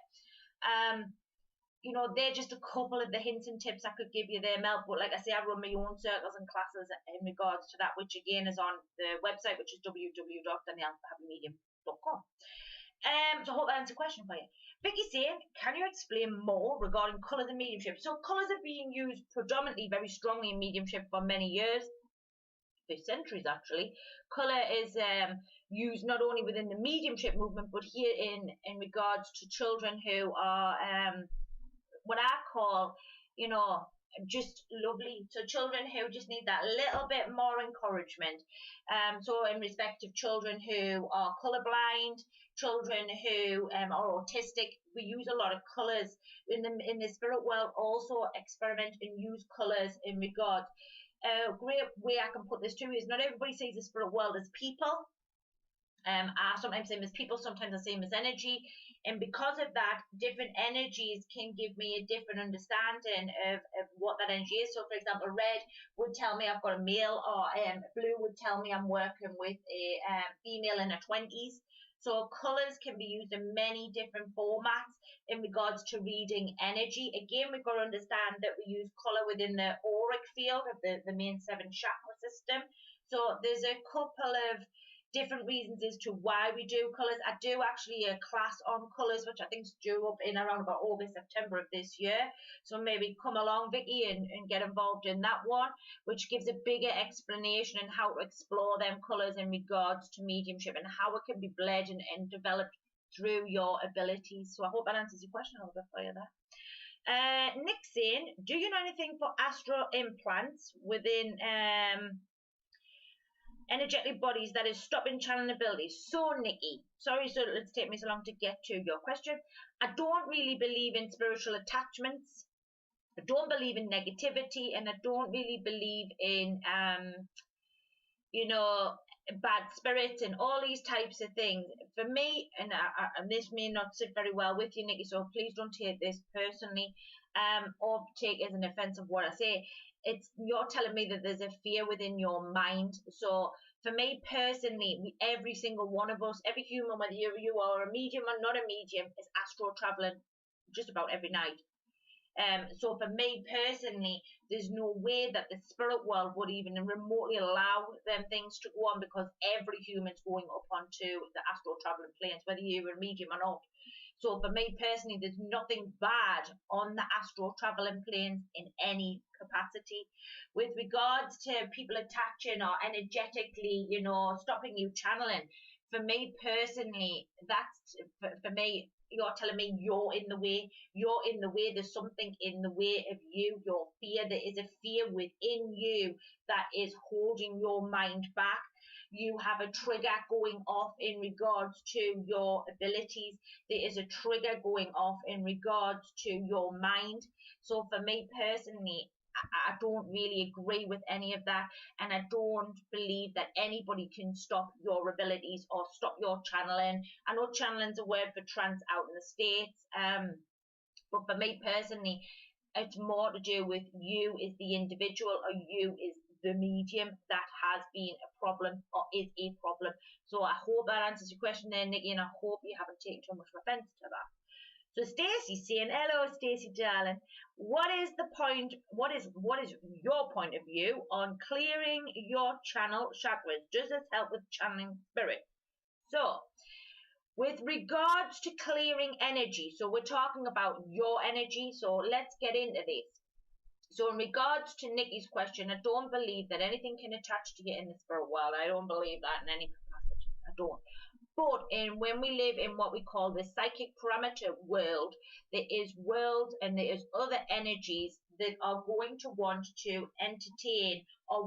A: They're just a couple of the hints and tips I could give you there, Mel. But like I say, I run my own circles and classes in regards to that, which again is on the website, which is www.daniellehappymedium.com. So I hope that answers the question for you. Vicky saying, can you explain more regarding colours and mediumship? So colours are being used predominantly very strongly in mediumship for many years, for centuries actually. Colour is used not only within the mediumship movement, but here in regards to children who are what I call, just lovely. So children who just need that little bit more encouragement. So in respect of children who are colourblind, children who are autistic, we use a lot of colours in the spirit world. Also experiment and use colours in regard. A great way I can put this to is not everybody sees the spirit world as people. I sometimes see them as people, sometimes I see them as energy. And because of that, different energies can give me a different understanding of what that energy is. So, for example, red would tell me I've got a male, or blue would tell me I'm working with a female in her 20s. So colours can be used in many different formats in regards to reading energy. Again, we've got to understand that we use colour within the auric field of the main 7 chakra system. So there's a couple of different reasons as to why we do colours. I do actually a class on colours, which I think is due up in around about August, September of this year. So maybe come along, Vicky, and get involved in that one, which gives a bigger explanation on how to explore them colours in regards to mediumship and how it can be bled and developed through your abilities. So I hope that answers your question a little bit for you there. Nick's saying, do you know anything for astral implants within energetic bodies that is stopping channeling abilities? So Nikki, sorry, so let's take me so long to get to your question. I don't really believe in spiritual attachments. I don't believe in negativity, and I don't really believe in bad spirits and all these types of things. For me, and this may not sit very well with you, Nikki, so please don't take this personally or take it as an offense of what I say. You're telling me that there's a fear within your mind. So for me personally, every single one of us, every human, whether you are a medium or not a medium, is astral traveling just about every night. So for me personally, there's no way that the spirit world would even remotely allow them things to go on, because every human's going up onto the astral traveling planes, whether you're a medium or not. So for me personally, there's nothing bad on the astral traveling planes in any capacity. With regards to people attaching or energetically, stopping you channeling, for me personally, that's, for me, you're telling me you're in the way. You're in the way. There's something in the way of you. Your fear. There is a fear within you that is holding your mind back. You have a trigger going off in regards to your abilities. There is a trigger going off in regards to your mind. So for me personally, I don't really agree with any of that, and I don't believe that anybody can stop your abilities or stop your channeling. I know channeling's a word for trance out in the States, but for me personally, it's more to do with you as the individual, or you as the medium that has been a problem or is a problem. So I hope that answers your question there, Nikki, and I hope you haven't taken too much offense to that. So Stacey's saying, hello, Stacey darling. What is your point of view on clearing your channel chakras? Does this help with channeling spirit? So, with regards to clearing energy, so we're talking about your energy, so let's get into this. So in regards to Nikki's question, I don't believe that anything can attach to you in the spirit world. I don't believe that in any capacity. I don't. But when we live in what we call the psychic parameter world, there is worlds and there is other energies that are going to want to entertain or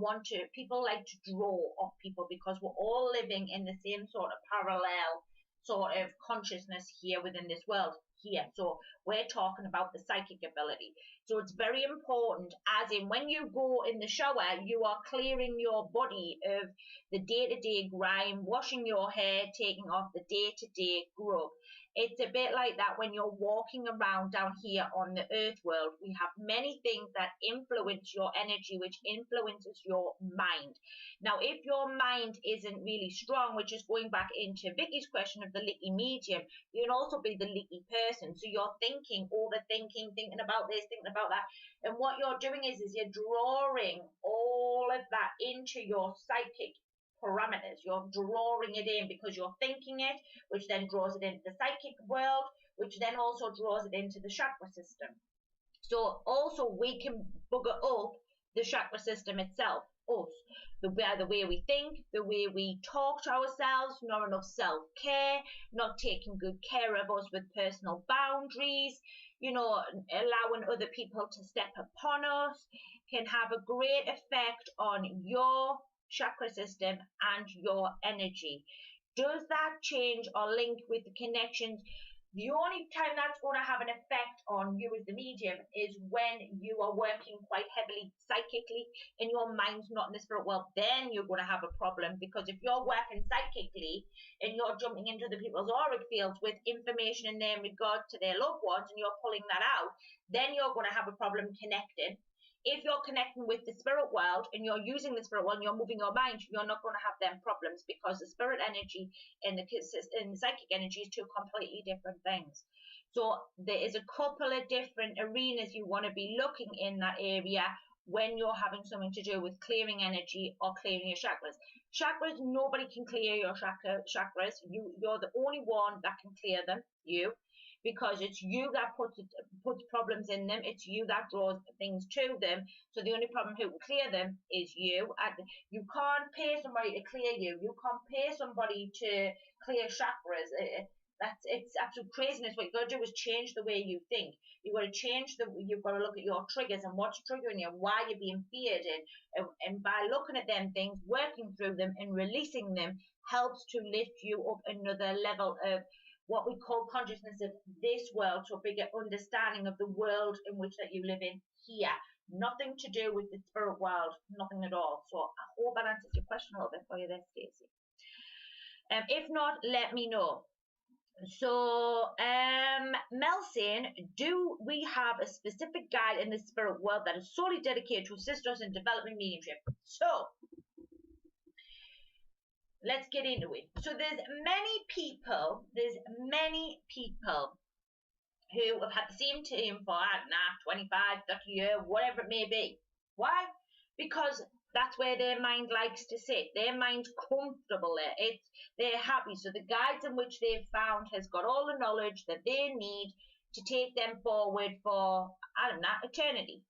A: people like to draw off people, because we're all living in the same sort of parallel sort of consciousness here within this world here. So we're talking about the psychic ability. So it's very important, as in when you go in the shower, you are clearing your body of the day-to-day grime, washing your hair, taking off the day-to-day grub. It's a bit like that when you're walking around down here on the earth world. We have many things that influence your energy, which influences your mind. Now, if your mind isn't really strong, which is going back into Vicky's question of the licky medium, you can also be the licky person. So you're thinking, overthinking, thinking about this, thinking about that. And what you're doing is you're drawing all of that into your psychic parameters. You're drawing it in because you're thinking it, which then draws it into the psychic world, which then also draws it into the chakra system. So also we can bugger up the chakra system itself, us. The way we think, the way we talk to ourselves, not enough self-care, not taking good care of us with personal boundaries, allowing other people to step upon us, can have a great effect on your chakra system and your energy. Does that change or link with the connections? The only time that's going to have an effect on you as the medium is when you are working quite heavily psychically and your mind's not in the spirit world. Then you're going to have a problem, because if you're working psychically and you're jumping into the people's auric fields with information in their regard to their loved ones and you're pulling that out, then you're going to have a problem connecting. If you're connecting with the spirit world and you're using the spirit world and you're moving your mind, you're not going to have them problems, because the spirit energy and the psychic energy is two completely different things. So there is a couple of different arenas you want to be looking in that area when you're having something to do with clearing energy or clearing your chakras. Chakras, nobody can clear your chakras. You're the only one that can clear them, you. Because it's you that puts problems in them. It's you that draws things to them. So the only problem who can clear them is you. And you can't pay somebody to clear you. You can't pay somebody to clear chakras. It's absolute craziness. What you've got to do is change the way you think. You've got to you've got to look at your triggers and what's triggering you, why you're being feared. And by looking at them things, working through them and releasing them helps to lift you up another level of what we call consciousness of this world, to a bigger understanding of the world in which that you live in here. Nothing to do with the spirit world, nothing at all. So I hope that answers your question a little bit for you there, Stacey. If not, let me know. So Mel saying, do we have a specific guide in the spirit world that is solely dedicated to assist us in developing mediumship? So let's get into it. So there's many people who have had the same team for, I don't know, 25, 30 years, whatever it may be. Why? Because that's where their mind likes to sit. Their mind's comfortable there. They're happy. So the guides in which they've found has got all the knowledge that they need to take them forward for, I don't know, eternity.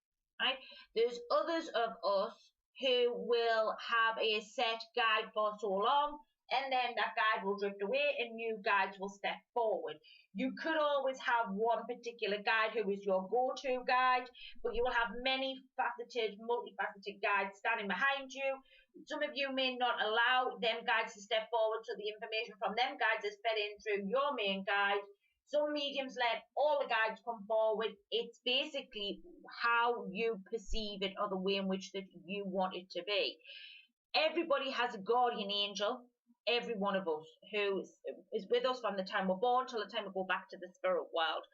A: Right? There's others of us who will have a set guide for so long, and then that guide will drift away and new guides will step forward. You could always have one particular guide who is your go-to guide, but you will have many faceted, multifaceted guides standing behind you. Some of you may not allow them guides to step forward, so the information from them guides is fed in through your main guide. Some mediums let all the guides come forward. It's basically how you perceive it or the way in which that you want it to be. Everybody has a guardian angel, every one of us, who is with us from the time we're born till the time we go back to the spirit world.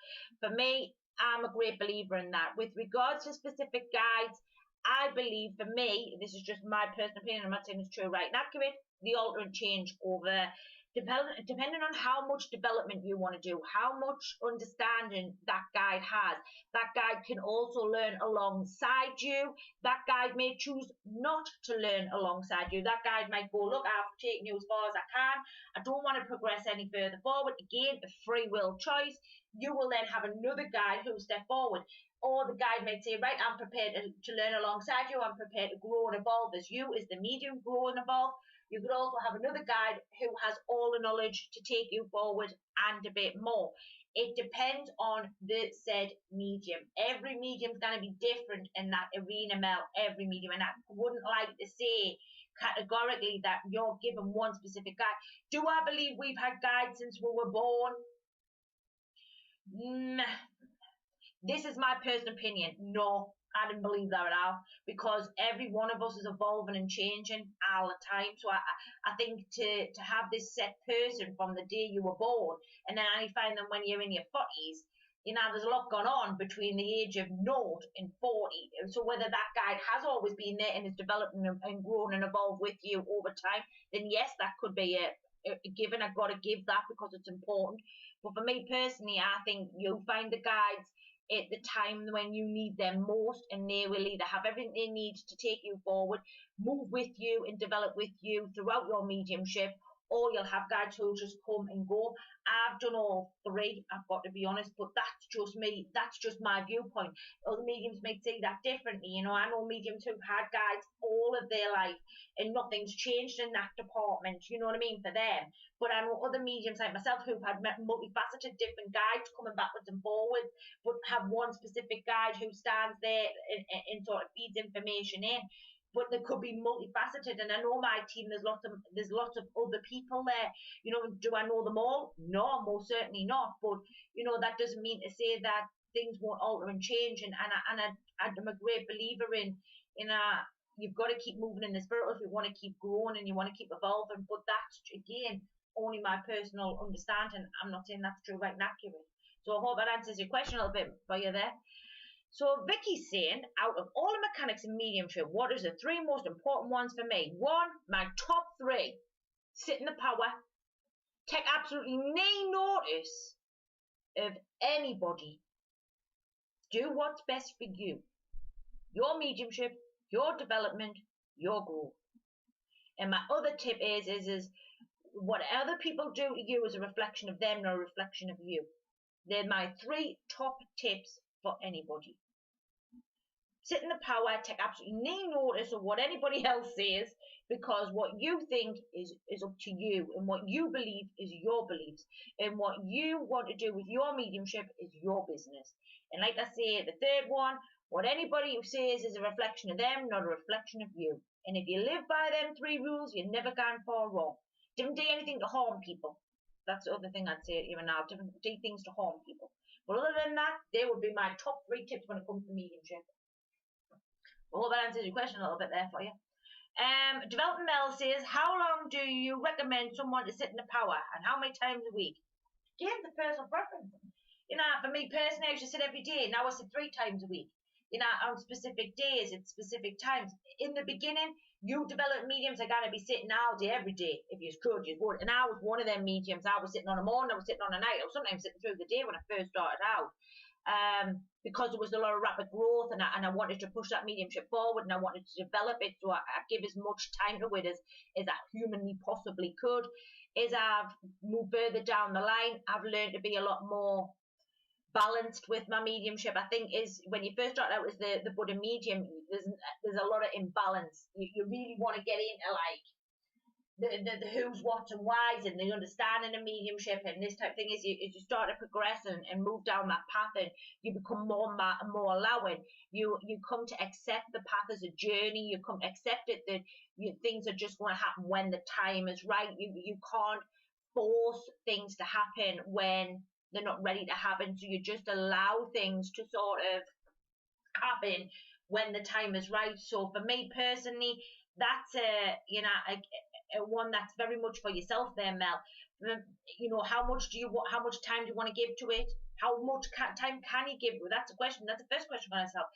A: For me, I'm a great believer in that. With regards to specific guides, I believe, for me, this is just my personal opinion, I'm not saying it's true, right, and accurate, the alter and change over, depending on how much development you want to do, how much understanding that guide has. That guide can also learn alongside you. That guide may choose not to learn alongside you. That guide might go, look, I've taken you as far as I can. I don't want to progress any further forward. Again, a free will choice. You will then have another guide who will step forward. Or the guide might say, right, I'm prepared to learn alongside you. I'm prepared to grow and evolve as you, as the medium, grow and evolve. You could also have another guide who has all the knowledge to take you forward and a bit more. It depends on the said medium. Every medium is going to be different in that arena, Mel. Every medium. And I wouldn't like to say categorically that you're given one specific guide. Do I believe we've had guides since we were born? This is my personal opinion. No, I didn't believe that at all, because every one of us is evolving and changing all the time. So I think to have this set person from the day you were born, and then only find them when you're in your 40s, you know, there's a lot going on between the age of 0 and 40. So whether that guide has always been there and is developing and grown and evolved with you over time, then yes, that could be a given. I've got to give that because it's important. But for me personally, I think you'll find the guides at the time when you need them most, and they will either have everything they need to take you forward, move with you and develop with you throughout your mediumship, or you'll have guides who'll just come and go. I've done all three, I've got to be honest, but that's just me. That's just my viewpoint. Other mediums may see that differently. You know, I know mediums who've had guides all of their life and nothing's changed in that department, you know what I mean, for them. But I know other mediums like myself who've had multifaceted different guides coming backwards and forwards, but have one specific guide who stands there and sort of feeds information in. but they could be multifaceted. And I know my team, there's lots of other people there. You know, do I know them all? No, most certainly not. But you know, that doesn't mean to say that things won't alter and change. And I'm a great believer in you've got to keep moving in the spirit if you want to keep growing and you want to keep evolving. But that's again only my personal understanding. I'm not saying that's true, right, and accurate. So I hope that answers your question a little bit for you there. So Vicky's saying, out of all the mechanics in mediumship, what is the 3 most important ones for me? 1, my top 3, sit in the power, take absolutely no notice of anybody. Do what's best for you, your mediumship, your development, your growth. And my other tip is what other people do to you is a reflection of them, not a reflection of you. They're my 3 top tips for anybody. Sit in the power, take absolutely no notice of what anybody else says, because what you think is up to you, and what you believe is your beliefs, and what you want to do with your mediumship is your business. And like I say, the 3rd one, what anybody who says is a reflection of them, not a reflection of you. And if you live by them 3 rules, you're never gone far wrong. Don't do anything to harm people. That's the other thing I'd say even now. Don't do things to harm people. But other than that, they would be my top 3 tips when it comes to mediumship. I hope that answers your question a little bit there for you. Development Mel says, how long do you recommend someone to sit in the power, and how many times a week? Give the personal preference. You know, for me personally, I used to sit every day. Now I sit 3 times a week. You know, on specific days, at specific times. In the beginning, you develop mediums are going to be sitting all day, every day. If you could, you would. And I was one of them mediums. I was sitting on a morning, I was sitting on a night. I was sometimes sitting through the day when I first started out. Because there was a lot of rapid growth, and I wanted to push that mediumship forward, and I wanted to develop it, so I give as much time to it as I humanly possibly could. As I've moved further down the line, I've learned to be a lot more balanced with my mediumship. I think is when you first start out as the Buddha medium, there's a lot of imbalance. You really want to get into like the who's, what's, and why's, and the understanding of mediumship and this type of thing. As you start to progress and move down that path, and you become more and more allowing, you come to accept the path as a journey. You come to accept it that things are just going to happen when the time is right. You can't force things to happen when they're not ready to happen. So you just allow things to sort of happen when the time is right. So for me personally, that's a one that's very much for yourself there, Mel. You know, how much time do you want to give to it? How much time can you give? That's a question. That's the first question for myself.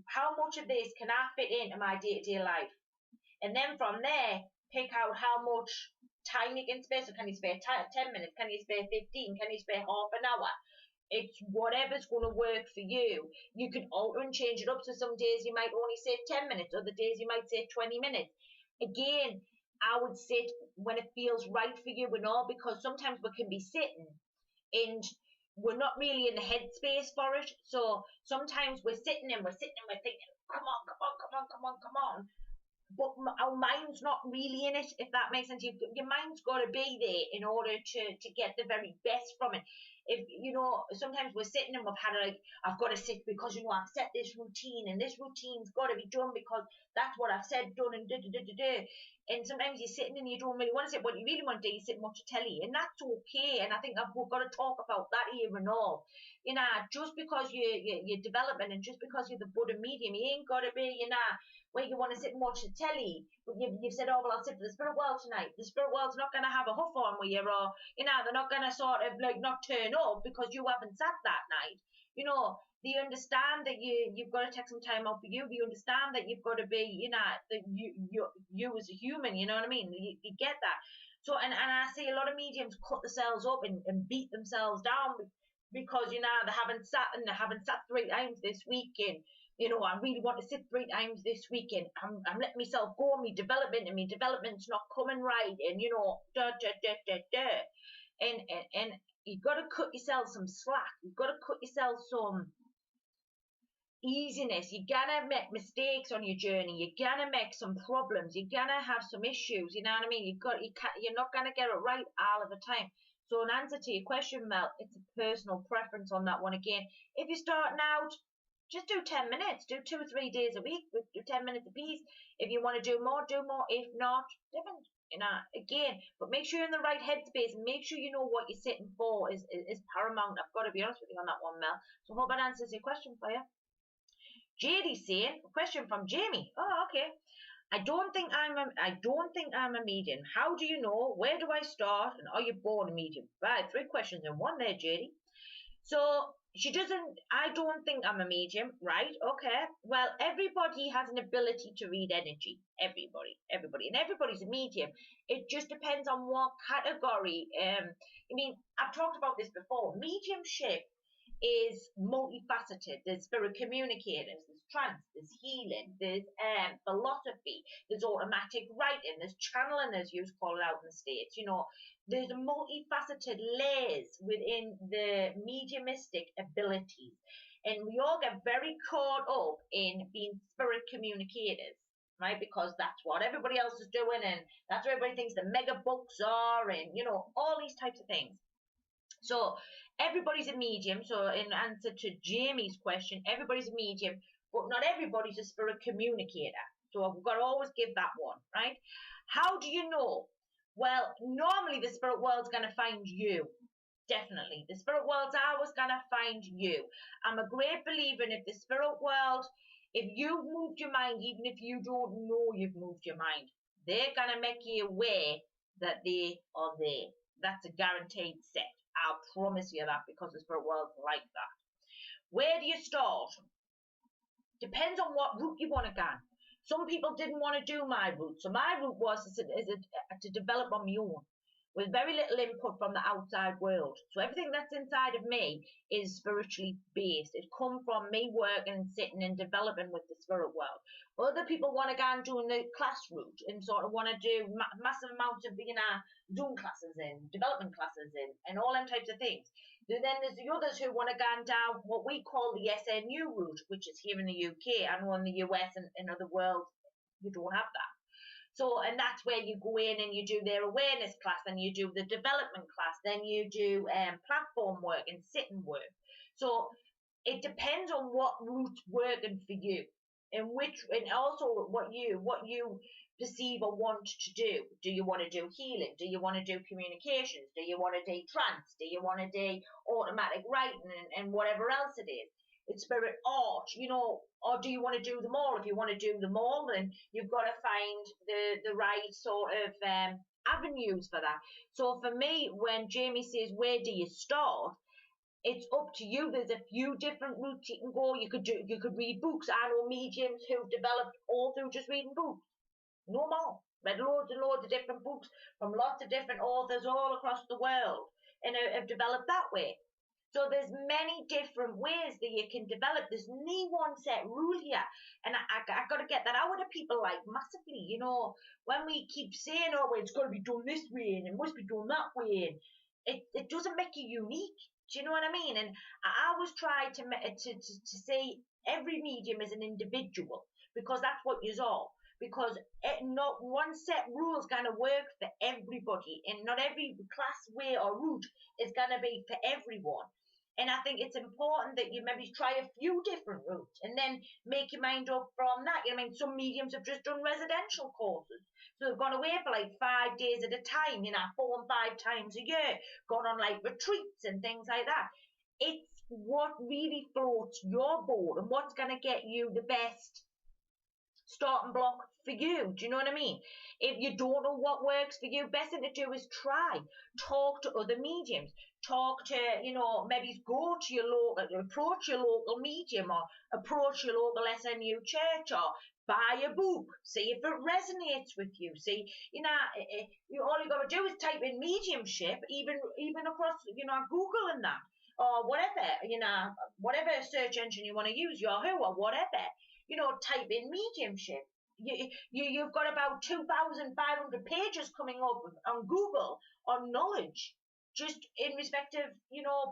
A: How much of this can I fit into my day-to-day life? And then from there, pick out how much time you can spare. So can you spare 10 minutes? Can you spare 15? Can you spare half an hour? It's whatever's going to work for you. You can alter and change it up. So some days you might only say 10 minutes. Other days you might say 20 minutes. Again, I would sit when it feels right for you and all, because sometimes we can be sitting and we're not really in the headspace for it. So sometimes we're sitting and we're thinking, come on. But our mind's not really in it, if that makes sense. Your mind's got to be there in order to get the very best from it. If, you know, sometimes we're sitting and we've had I've got to sit because, you know, I've set this routine, and this routine's got to be done because that's what I've said, done, and and sometimes you're sitting and you don't really want to sit. What you really want to do is sit and watch a telly, and that's okay. And I think we've got to talk about that here and all. You know, just because you're developing, and just because you're the Buddha medium, you ain't got to be, you know, where you want to sit and watch the telly, but you've said, oh, well, I'll sit for the spirit world tonight. The spirit world's not going to have a huff on with you, or, you know, they're not going to sort of like not turn up because you haven't sat that night. You know, they understand that you've got to take some time out for you. They understand that you've got to be, you know, that you as a human, you know what I mean? You get that. So, and I see a lot of mediums cut themselves up and beat themselves down because, you know, they haven't sat 3 times this week, and, you know, I really want to sit 3 times this weekend. I'm letting myself go on my development, and my development's not coming right, and, you know, And you've got to cut yourself some slack. You've got to cut yourself some easiness. You're going to make mistakes on your journey. You're going to make some problems. You're going to have some issues, you know what I mean? You're not going to get it right all of the time. So in answer to your question, Mel, it's a personal preference on that one again. If you're starting out, Just do 10 minutes. Do 2 or 3 days a week. Do 10 minutes a piece. If you want to do more, do more. If not, different. Again, but make sure you're in the right headspace. Make sure you know what you're sitting for is paramount. I've got to be honest with you on that one, Mel. So I hope that answers your question for you. JD's saying, a question from Jamie. Oh, okay. I don't think I'm a medium. How do you know? Where do I start? And are you born a medium? Right, 3 questions in one there, JD. So I don't think I'm a medium, right? Okay. Well, everybody has an ability to read energy. Everybody. And everybody's a medium. It just depends on what category. I've talked about this before. Mediumship is multifaceted. There's spirit communicators, there's trance, there's healing, there's philosophy, there's automatic writing, there's channeling, as you call it out in the States. There's multifaceted layers within the mediumistic abilities. And we all get very caught up in being spirit communicators, right? Because that's what everybody else is doing, and that's what everybody thinks the mega books are, and all these types of things. So everybody's a medium. So in answer to Jamie's question, everybody's a medium, but not everybody's a spirit communicator. So we've got to always give that one, right? How do you know? Well, normally the spirit world's going to find you. Definitely. The spirit world's always going to find you. I'm a great believer in if the spirit world, if you've moved your mind, even if you don't know you've moved your mind, they're going to make you aware that they are there. That's a guaranteed set. I'll promise you that, because the spirit world's like that. Where do you start? Depends on what route you want to go. Some people didn't want to do my route. So my route was to develop on my own, with very little input from the outside world. So everything that's inside of me is spiritually based. It comes from me working and sitting and developing with the spirit world. Other people want to go and do the class route and sort of want to do massive amounts of Zoom classes and development classes and all them types of things. Then there's the others who want to go down what we call the SNU route, which is here in the UK. I know in the US and in other worlds you don't have that. So, and that's where you go in and you do their awareness class, then you do the development class, then you do platform work and sitting work. So it depends on what route's working for you, and also what you perceive or want to do. Do you want to do healing? Do you want to do communications? Do you want to do trance? Do you want to do automatic writing and whatever else it is? It's spirit art, or do you want to do them all? If you want to do them all, then you've got to find the right sort of avenues for that. So for me, when Jamie says, where do you start? It's up to you. There's a few different routes you can go. You could read books. I know mediums who've developed all through just reading books. No more. Read loads and loads of different books from lots of different authors all across the world, and have developed that way. So there's many different ways that you can develop. There's no one set rule here. And I got to get that out of people massively. When we keep saying, oh, well, it's got to be done this way and it must be done that way, and it doesn't make you unique. Do you know what I mean? And I always try to say every medium is an individual, because that's what you are. Because not one set rule is going to work for everybody, and not every class, way, or route is going to be for everyone. And I think it's important that you maybe try a few different routes and then make your mind up from that. Some mediums have just done residential courses. So they've gone away for 5 days at a time, 4 and 5 times a year, gone on retreats and things like that. It's what really floats your boat and what's going to get you the best starting block for you. Do you know what I mean? If you don't know what works for you, best thing to do is talk to other mediums, talk to, maybe go to your local, approach your local medium, or approach your local SNU church, or buy a book, see if it resonates with you. See, all you got to do is type in mediumship, even across, Google and that, or whatever, whatever search engine you want to use, Yahoo or whatever. Type in mediumship. You've got about 2,500 pages coming up on Google on knowledge, just in respect of,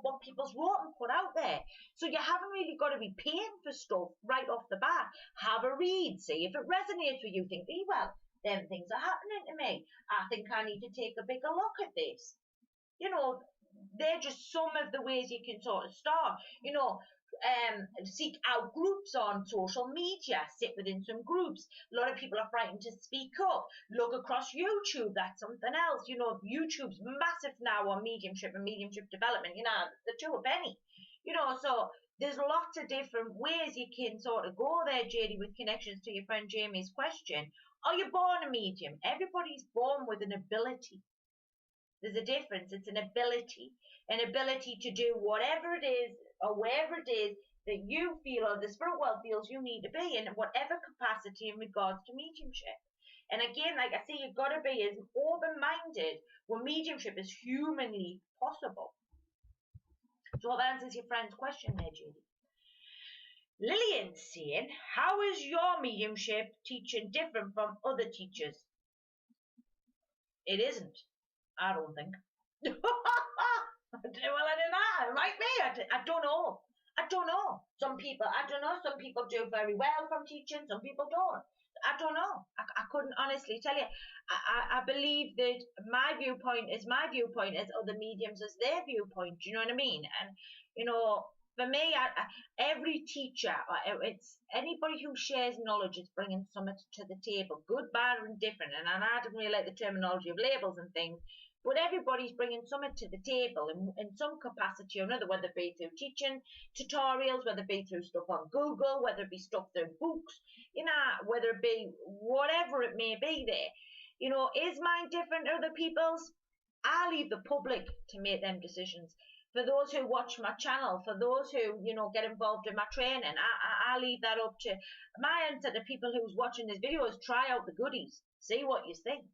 A: what people's wrote and put out there. So you haven't really got to be paying for stuff right off the bat. Have a read, see if it resonates with you. Think, well, them things are happening to me. I think I need to take a bigger look at this. They're just some of the ways you can sort of start. seek out groups on social media, sit within some groups. A lot of people are frightened to speak up. Look across YouTube, that's something else. You know, YouTube's massive now on mediumship and mediumship development. You know, the two a penny. You know, so there's lots of different ways you can sort of go there, JD, with connections to your friend Jamie's question. Are you born a medium? Everybody's born with an ability. There's a difference. It's an ability to do whatever it is or wherever it is that you feel or the spirit world feels you need to be in whatever capacity in regards to mediumship. And again, like I say, you've got to be as open-minded when mediumship is humanly possible. So that answers your friend's question there, Judy. Lillian's saying, how is your mediumship teaching different from other teachers? It isn't, I don't think. Well, I don't know. It might be. I don't know. I don't know. Some people do very well from teaching. Some people don't. I don't know. I couldn't honestly tell you. I believe that my viewpoint is my viewpoint as other mediums is their viewpoint. Do you know what I mean? And, you know, for me, every teacher, it's anybody who shares knowledge is bringing something to the table, good, bad, and different. And I don't really like the terminology of labels and things, but everybody's bringing something to the table in some capacity or another, whether it be through teaching tutorials, whether it be through stuff on Google, whether it be stuff through books, you know, whether it be whatever it may be there. You know, is mine different to other people's? I leave the public to make them decisions. For those who watch my channel, for those who, you know, get involved in my training, I leave that up to my answer to people who's watching this video is try out the goodies, see what you think.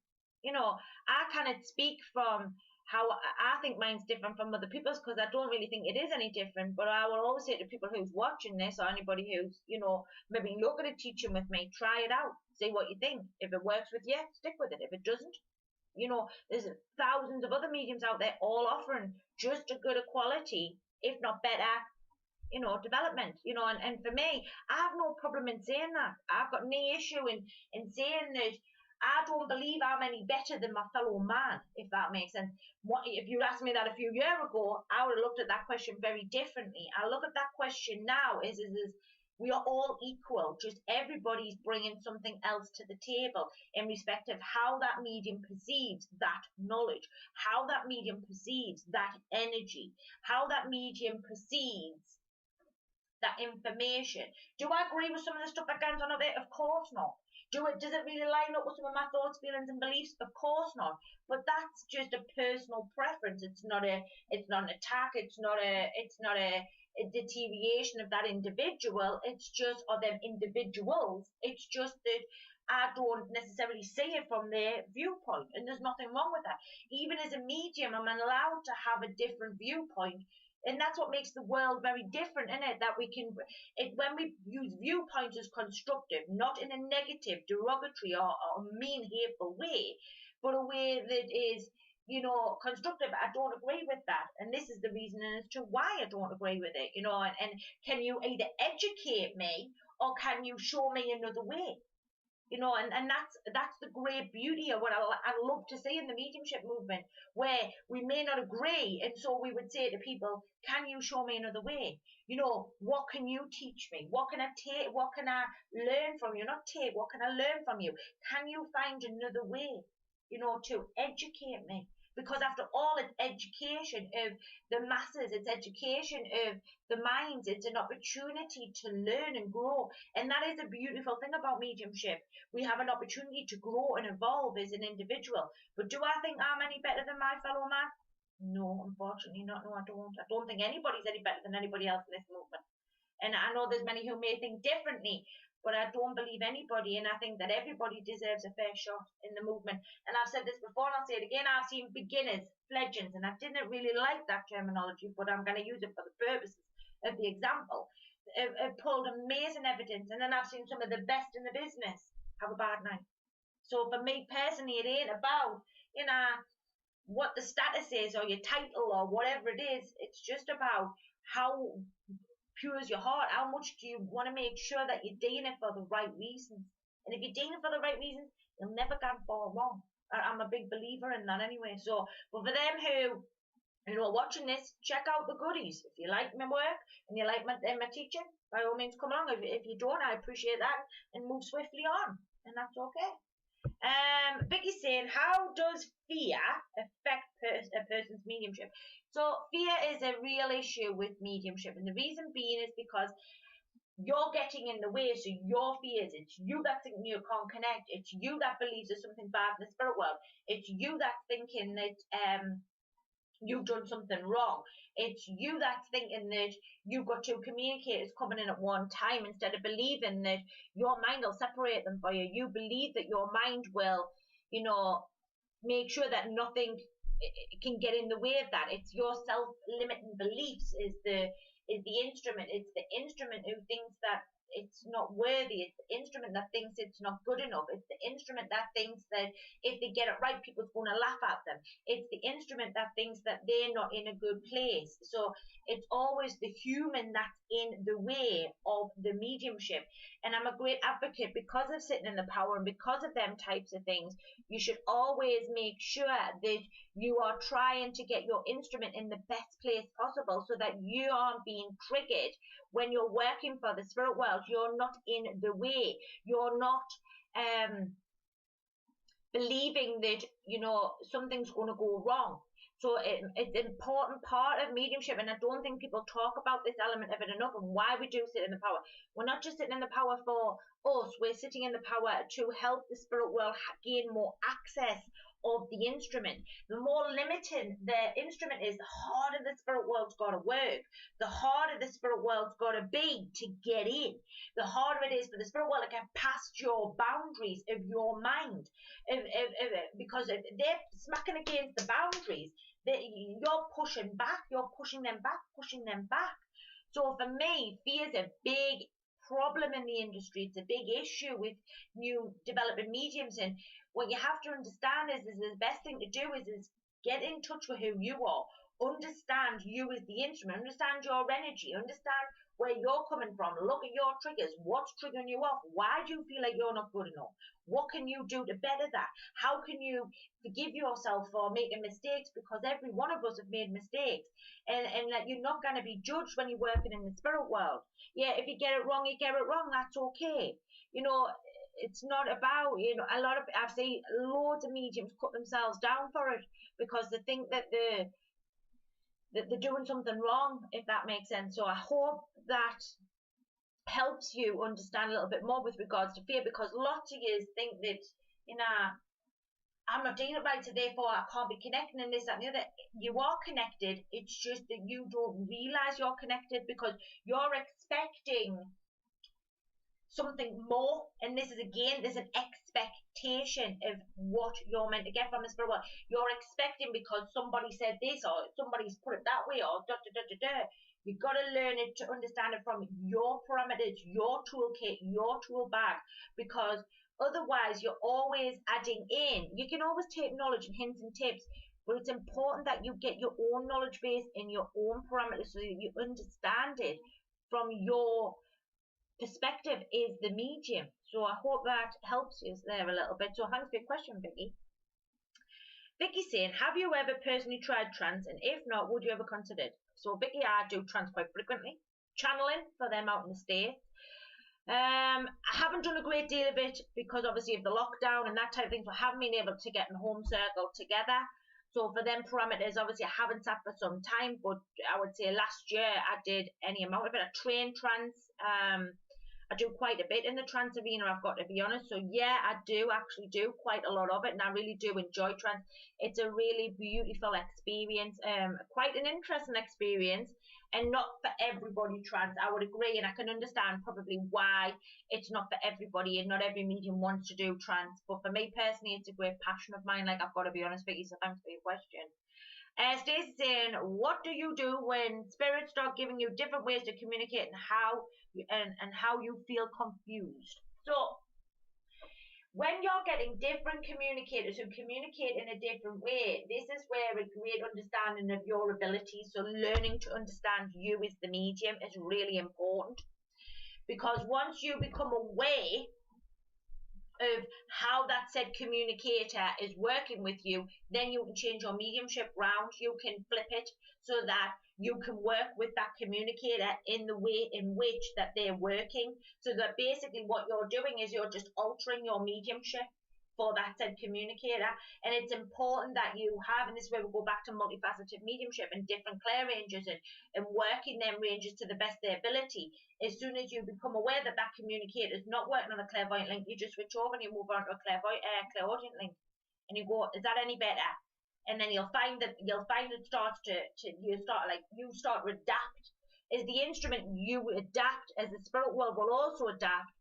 A: You know, I cannot speak from how I think mine's different from other people's because I don't really think it is any different. But I will always say to people who's watching this or anybody who's, you know, maybe looking at teaching with me, try it out, see what you think. If it works with you, stick with it. If it doesn't, you know, there's thousands of other mediums out there all offering just as good a quality, if not better, you know, development, you know, and for me, I have no problem in saying that. I've got no issue in saying that I don't believe I'm any better than my fellow man, if that makes sense. If you'd asked me that a few years ago, I would have looked at that question very differently. I look at that question now is we are all equal, just everybody's bringing something else to the table in respect of how that medium perceives that knowledge, how that medium perceives that energy, how that medium perceives that information. Do I agree with some of the stuff that goes on up there? Of course not. Does it really line up with some of my thoughts, feelings, and beliefs? Of course not. But that's just a personal preference. It's not an attack. It's not a deterioration of that individual. It's just, or them individuals. It's just that I don't necessarily see it from their viewpoint, and there's nothing wrong with that. Even as a medium, I'm allowed to have a different viewpoint. And that's what makes the world very different, isn't it? That when we use viewpoints as constructive, not in a negative, derogatory, or mean, hateful way, but a way that is, you know, constructive. I don't agree with that. And this is the reason as to why I don't agree with it, you know. And can you either educate me or can you show me another way? You know, and that's the great beauty of what I love to see in the mediumship movement, where we may not agree, and so we would say to people, can you show me another way? You know, what can you teach me? What can I take? What can I learn from you? Not take, what can I learn from you? Can you find another way, you know, to educate me? Because after all, it's education of the masses, it's education of the minds, it's an opportunity to learn and grow. And that is a beautiful thing about mediumship. We have an opportunity to grow and evolve as an individual. But do I think I'm any better than my fellow man? No, unfortunately not. No, I don't. I don't think anybody's any better than anybody else in this movement. And I know there's many who may think differently, but I don't believe anybody, and I think that everybody deserves a fair shot in the movement. And I've said this before, and I'll say it again, I've seen beginners, fledglings, and I didn't really like that terminology, but I'm going to use it for the purposes of the example. It pulled amazing evidence, and then I've seen some of the best in the business have a bad night. So for me personally, it ain't about, you know, what the status is or your title or whatever it is. It's just about how pure is your heart. How much do you want to make sure that you're doing it for the right reasons? And if you're doing it for the right reasons, you'll never go far wrong. I'm a big believer in that anyway. So, but for them who You know, watching this, check out the goodies. If you like my work and you like my teaching, by all means come along. If you don't, I appreciate that and move swiftly on, and that's okay. Vicky's saying, how does fear affect a person's mediumship? So fear is a real issue with mediumship, and the reason being is because you're getting in the way. So your fears, it's you that's thinking you can't connect, it's you that believes there's something bad in the spirit world, it's you that's thinking that you've done something wrong, it's you that's thinking that you've got two communicators coming in at one time, instead of believing that your mind will separate them for you. You believe that your mind will, you know, make sure that nothing can get in the way of that. It's your self-limiting beliefs is the instrument. It's the instrument who thinks that it's not worthy. It's the instrument that thinks it's not good enough. It's the instrument that thinks that if they get it right, people's going to laugh at them. It's the instrument that thinks that they're not in a good place. So it's always the human that's in the way of the mediumship. And I'm a great advocate, because of sitting in the power and because of them types of things, you should always make sure that you are trying to get your instrument in the best place possible, so that you aren't being triggered when you're working for the spirit world. You're not in the way. You're not believing that, you know, something's going to go wrong. So it's an important part of mediumship, and I don't think people talk about this element of it enough, and why we do sit in the power. We're not just sitting in the power for us, we're sitting in the power to help the spirit world gain more access of the instrument. The more limiting the instrument is, the harder the spirit world's got to work, the harder the spirit world's got to be to get in, the harder it is for the spirit world to get past your boundaries of your mind, because if they're smacking against the boundaries, you're pushing back, you're pushing them back, pushing them back. So for me, fear is a big problem in the industry. It's a big issue with new developing mediums, and what you have to understand is the best thing to do is get in touch with who you are, understand you as the instrument, understand your energy, understand where you're coming from, look at your triggers, what's triggering you off, why do you feel like you're not good enough, what can you do to better that, how can you forgive yourself for making mistakes, because every one of us have made mistakes, and that you're not going to be judged when you're working in the spirit world. Yeah, if you get it wrong, you get it wrong, that's okay. You know, it's not about, you know, a lot of, I've seen loads of mediums cut themselves down for it because they think that they're doing something wrong, if that makes sense. So I hope that helps you understand a little bit more with regards to fear, because lots of you think that, you know, I'm not doing it right, so therefore I can't be connecting and this, that, and the other. You are connected, it's just that you don't realize you're connected because you're expecting something more, and this is, again, there's an expectation of what you're meant to get from the spirit world. You're expecting because somebody said this, or somebody's put it that way, or da da da da da. You've got to learn it to understand it from your parameters, your toolkit, your tool bag, because otherwise you're always adding in. You can always take knowledge and hints and tips, but it's important that you get your own knowledge base in your own parameters so that you understand it from your perspective is the medium. So I hope that helps you there a little bit. So thanks for your question, Vicky. Vicky's saying, have you ever personally tried trance, and if not, would you ever consider it? So Vicky, I do trance quite frequently, channeling for them out in the States. I haven't done a great deal of it because obviously of the lockdown and that type of thing, so I haven't been able to get in home circle together. So for them parameters, obviously I haven't sat for some time, but I would say last year I did any amount of it. I trained trance. I do quite a bit in the trance arena, I've got to be honest. So yeah, I do actually do quite a lot of it, and I really do enjoy trance. It's a really beautiful experience, quite an interesting experience, and not for everybody trance. I would agree, and I can understand probably why it's not for everybody, and not every medium wants to do trance. But for me personally, it's a great passion of mine, like I've got to be honest with you, so thanks for your question. Stacey saying, what do you do when spirits start giving you different ways to communicate, and how you feel confused? So when you're getting different communicators who communicate in a different way, this is where a great understanding of your abilities, so learning to understand you as the medium, is really important, because once you become aware of how that said communicator is working with you, then you can change your mediumship round. You can flip it so that you can work with that communicator in the way in which that they're working. So that basically what you're doing is you're just altering your mediumship for that said communicator. And it's important that you have, and this is where we go back to multifaceted mediumship and different clair ranges and working them ranges to the best of their ability. As soon as you become aware that that communicator is not working on a clairvoyant link, you just switch over and you move on to a clairaudient link, and you go, is that any better? And then you'll find it starts you start to adapt as the instrument. You adapt as the spirit world will also adapt,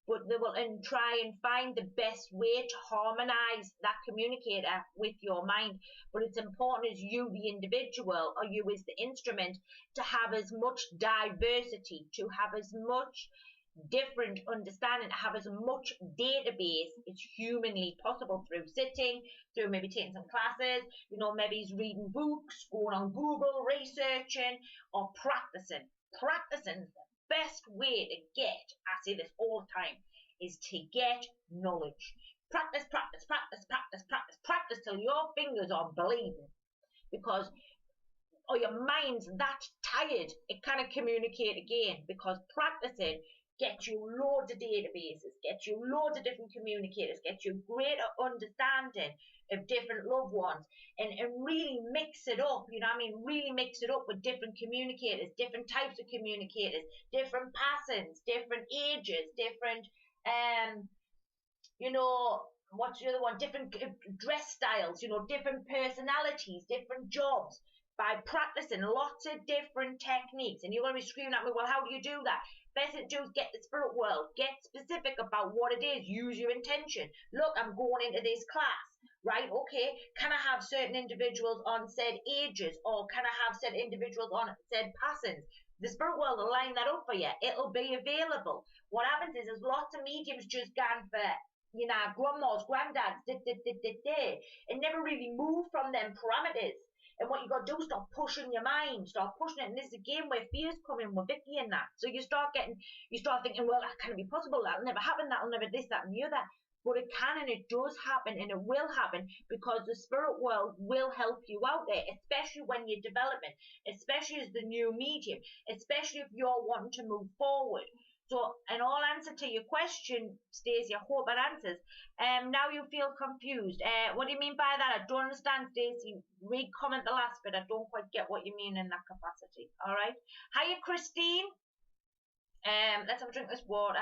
A: but they will try and find the best way to harmonize that communicator with your mind. But it's important as you, the individual, or you as the instrument, to have as much diversity, to have as much different understanding, to have as much database as humanly possible through sitting, through maybe taking some classes, maybe he's reading books, going on Google, researching, or practicing. Practicing is the best way to get, I say this all the time, is to get knowledge. Practice, practice, practice, practice, practice, practice till your fingers are bleeding, because or your mind's that tired, it can't communicate again, because practicing gets you loads of databases, gets you loads of different communicators, gets you greater understanding of different loved ones, and really mix it up, really mix it up with different communicators, different types of communicators, different patterns, different ages, different, what's the other one, different dress styles, different personalities, different jobs, by practicing lots of different techniques. And you're going to be screaming at me, well, how do you do that? Best thing to do is get the spirit world, get specific about what it is, use your intention. Look, I'm going into this class, right? Okay, can I have certain individuals on said ages, or can I have said individuals on said patterns? The spirit world will line that up for you. It'll be available. What happens is there's lots of mediums just gone for, grandmas, granddads, and never really move from them parameters. And what you got to do is start pushing your mind, start pushing it. And this is a game where fears come in with Vicky and that. So you start thinking, well, that can't be possible. That'll never happen. That'll never this, that, and the other. But it can, and it does happen, and it will happen, because the spirit world will help you out there, especially when you're developing, especially as the new medium, especially if you're wanting to move forward. So, in all answer to your question, Stacey, I hope that answers. Now you feel confused. What do you mean by that? I don't understand, Stacey. Re-comment the last bit. I don't quite get what you mean in that capacity. All right. Hiya, Christine. Let's have a drink of this water.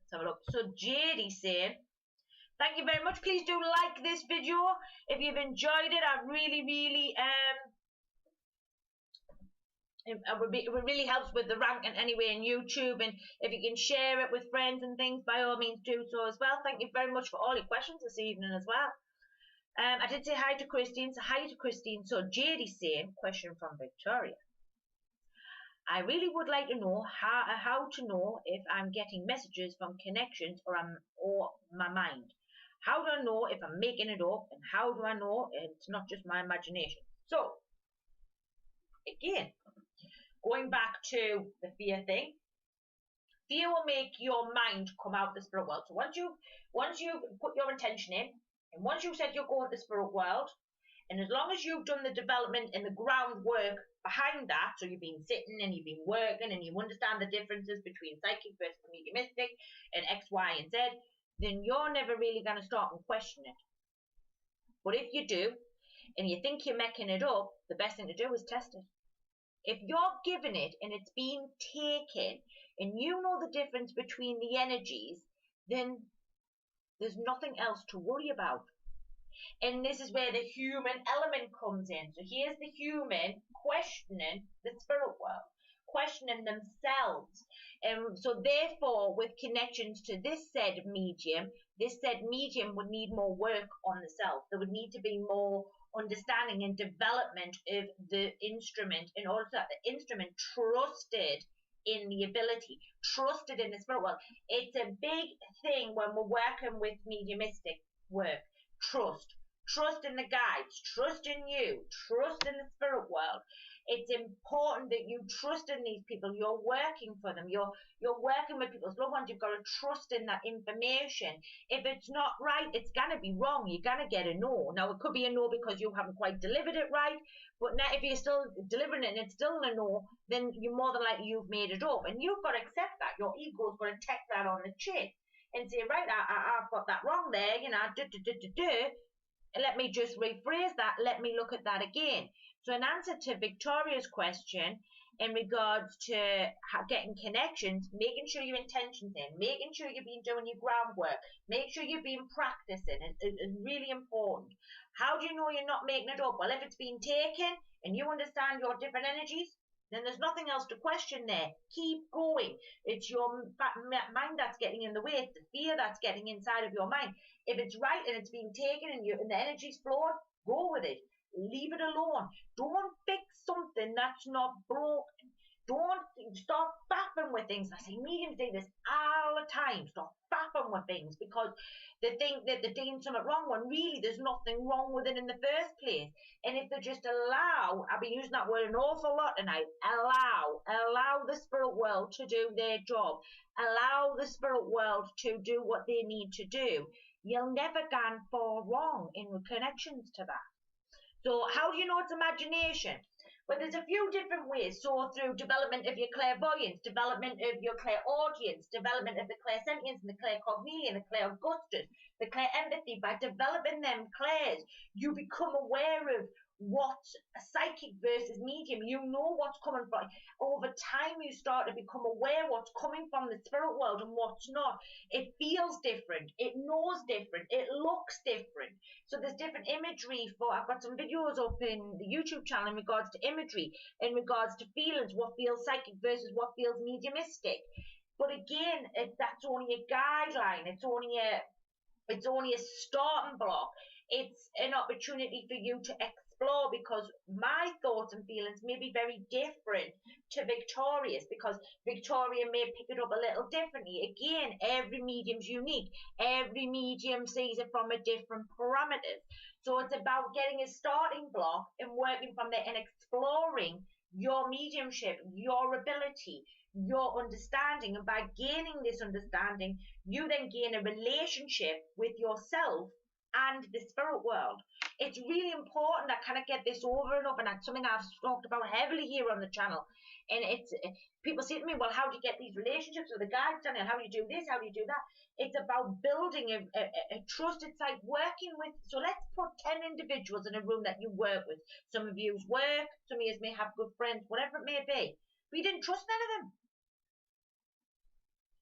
A: Let's have a look. So, Jady's saying, thank you very much. Please do like this video if you've enjoyed it. I really, really, it really helps with the ranking anyway in YouTube. And if you can share it with friends and things, by all means do so as well. Thank you very much for all your questions this evening as well. I did say hi to Christine. So hi to Christine. So Jady's saying, question from Victoria. I really would like to know how to know if I'm getting messages from connections or my mind. How do I know if I'm making it up, and how do I know it's not just my imagination? So, again, going back to the fear thing, fear will make your mind come out of the spirit world. So once you put your intention in, and once you said you're going to the spirit world, and as long as you've done the development and the groundwork behind that, so you've been sitting and you've been working and you understand the differences between psychic versus mediumistic and X, Y, and Z, then you're never really going to start and question it. But if you do, and you think you're making it up, the best thing to do is test it. If you're given it and it's being taken, and you know the difference between the energies, then there's nothing else to worry about. And this is where the human element comes in. So here's the human questioning the spirit world, questioning themselves. And so therefore, with connections to this said medium would need more work on the self. There would need to be more understanding and development of the instrument in order that the instrument trusted in the ability, trusted in the spirit world. It's a big thing when we're working with mediumistic work. Trust. Trust in the guides, trust in you, trust in the spirit world. It's important that you trust in these people. You're working for them. You're working with people's loved ones. You've got to trust in that information. If it's not right, it's gonna be wrong. You're gonna get a no. Now it could be a no because you haven't quite delivered it right. But now if you're still delivering it and it's still a no, then you're more than likely you've made it up. And you've got to accept that. Your ego's got to take that on the chin and say, right, I've got that wrong there. You know, let me just rephrase that. Let me look at that again. So in answer to Victoria's question in regards to getting connections, making sure your intention's in, making sure you've been doing your groundwork, make sure you've been practicing is really important. How do you know you're not making it up? Well, if it's been taken and you understand your different energies, then there's nothing else to question there. Keep going. It's your mind that's getting in the way. It's the fear that's getting inside of your mind. If it's right and it's being taken and the energy's flowed, go with it. Leave it alone. Don't fix something that's not broken. Don't stop faffing with things. I see mediums do this all the time. Stop faffing with things because they think that they're doing something wrong when really there's nothing wrong with it in the first place. And if they just allow, I've been using that word an awful lot tonight, allow the spirit world to do their job. Allow the spirit world to do what they need to do. You'll never go far wrong in connections to that. So how do you know it's imagination? Well, there's a few different ways. So through development of your clairvoyance, development of your clairaudience, development of the clairsentience and the claircognilian, the clairaugustus, the clairempathy. By developing them clairs, you become aware of what's psychic versus medium. You know what's coming from. Over time, you start to become aware what's coming from the spirit world and what's not. It feels different. It knows different. It looks different. So there's different imagery for, I've got some videos up in the YouTube channel in regards to imagery, in regards to feelings, what feels psychic versus what feels mediumistic. But again, that's only a guideline. It's only a starting block. It's an opportunity for you to explore, because my thoughts and feelings may be very different to Victoria's, because Victoria may pick it up a little differently. Again, every medium's unique. Every medium sees it from a different parameters. So it's about getting a starting block and working from there and exploring your mediumship, your ability, your understanding. And by gaining this understanding, you then gain a relationship with yourself and the spirit world. It's really important. I kind of get this over and over, and that's something I've talked about heavily here on the channel. And it's people say to me, well, how do you get these relationships with the guides, Danielle? How do you do this? How do you do that? It's about building a trusted site, working with. So let's put 10 individuals in a room that you work with. Some of you's work, some of you may have good friends, whatever it may be. But you didn't trust none of them.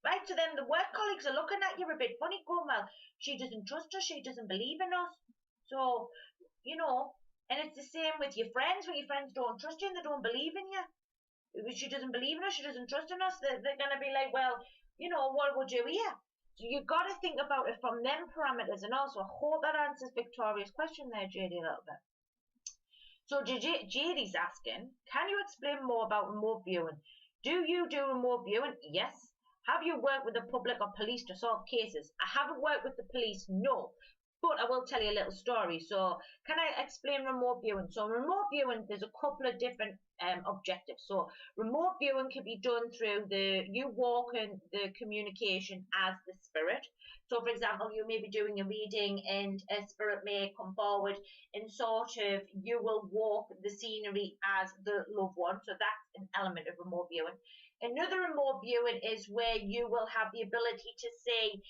A: Right, so then the work colleagues are looking at you a bit funny, going, well, she doesn't trust us, she doesn't believe in us. So, you know, and it's the same with your friends. When your friends don't trust you and they don't believe in you, she doesn't believe in us, she doesn't trust in us, they're going to be like, well, you know, what would you here? So you've got to think about it from them parameters. And also, I hope that answers Victoria's question there, JD, a little bit. So JD's asking, can you explain more about remote viewing? Do you do remote viewing? Yes. Have you worked with the public or police to solve cases? I haven't worked with the police, no. But I will tell you a little story. So can I explain remote viewing? So remote viewing, there's a couple of different objectives. So remote viewing can be done through you walking the communication as the spirit. So for example, you may be doing a reading and a spirit may come forward and sort of you will walk the scenery as the loved one. So that's an element of remote viewing. Another remote viewing is where you will have the ability to see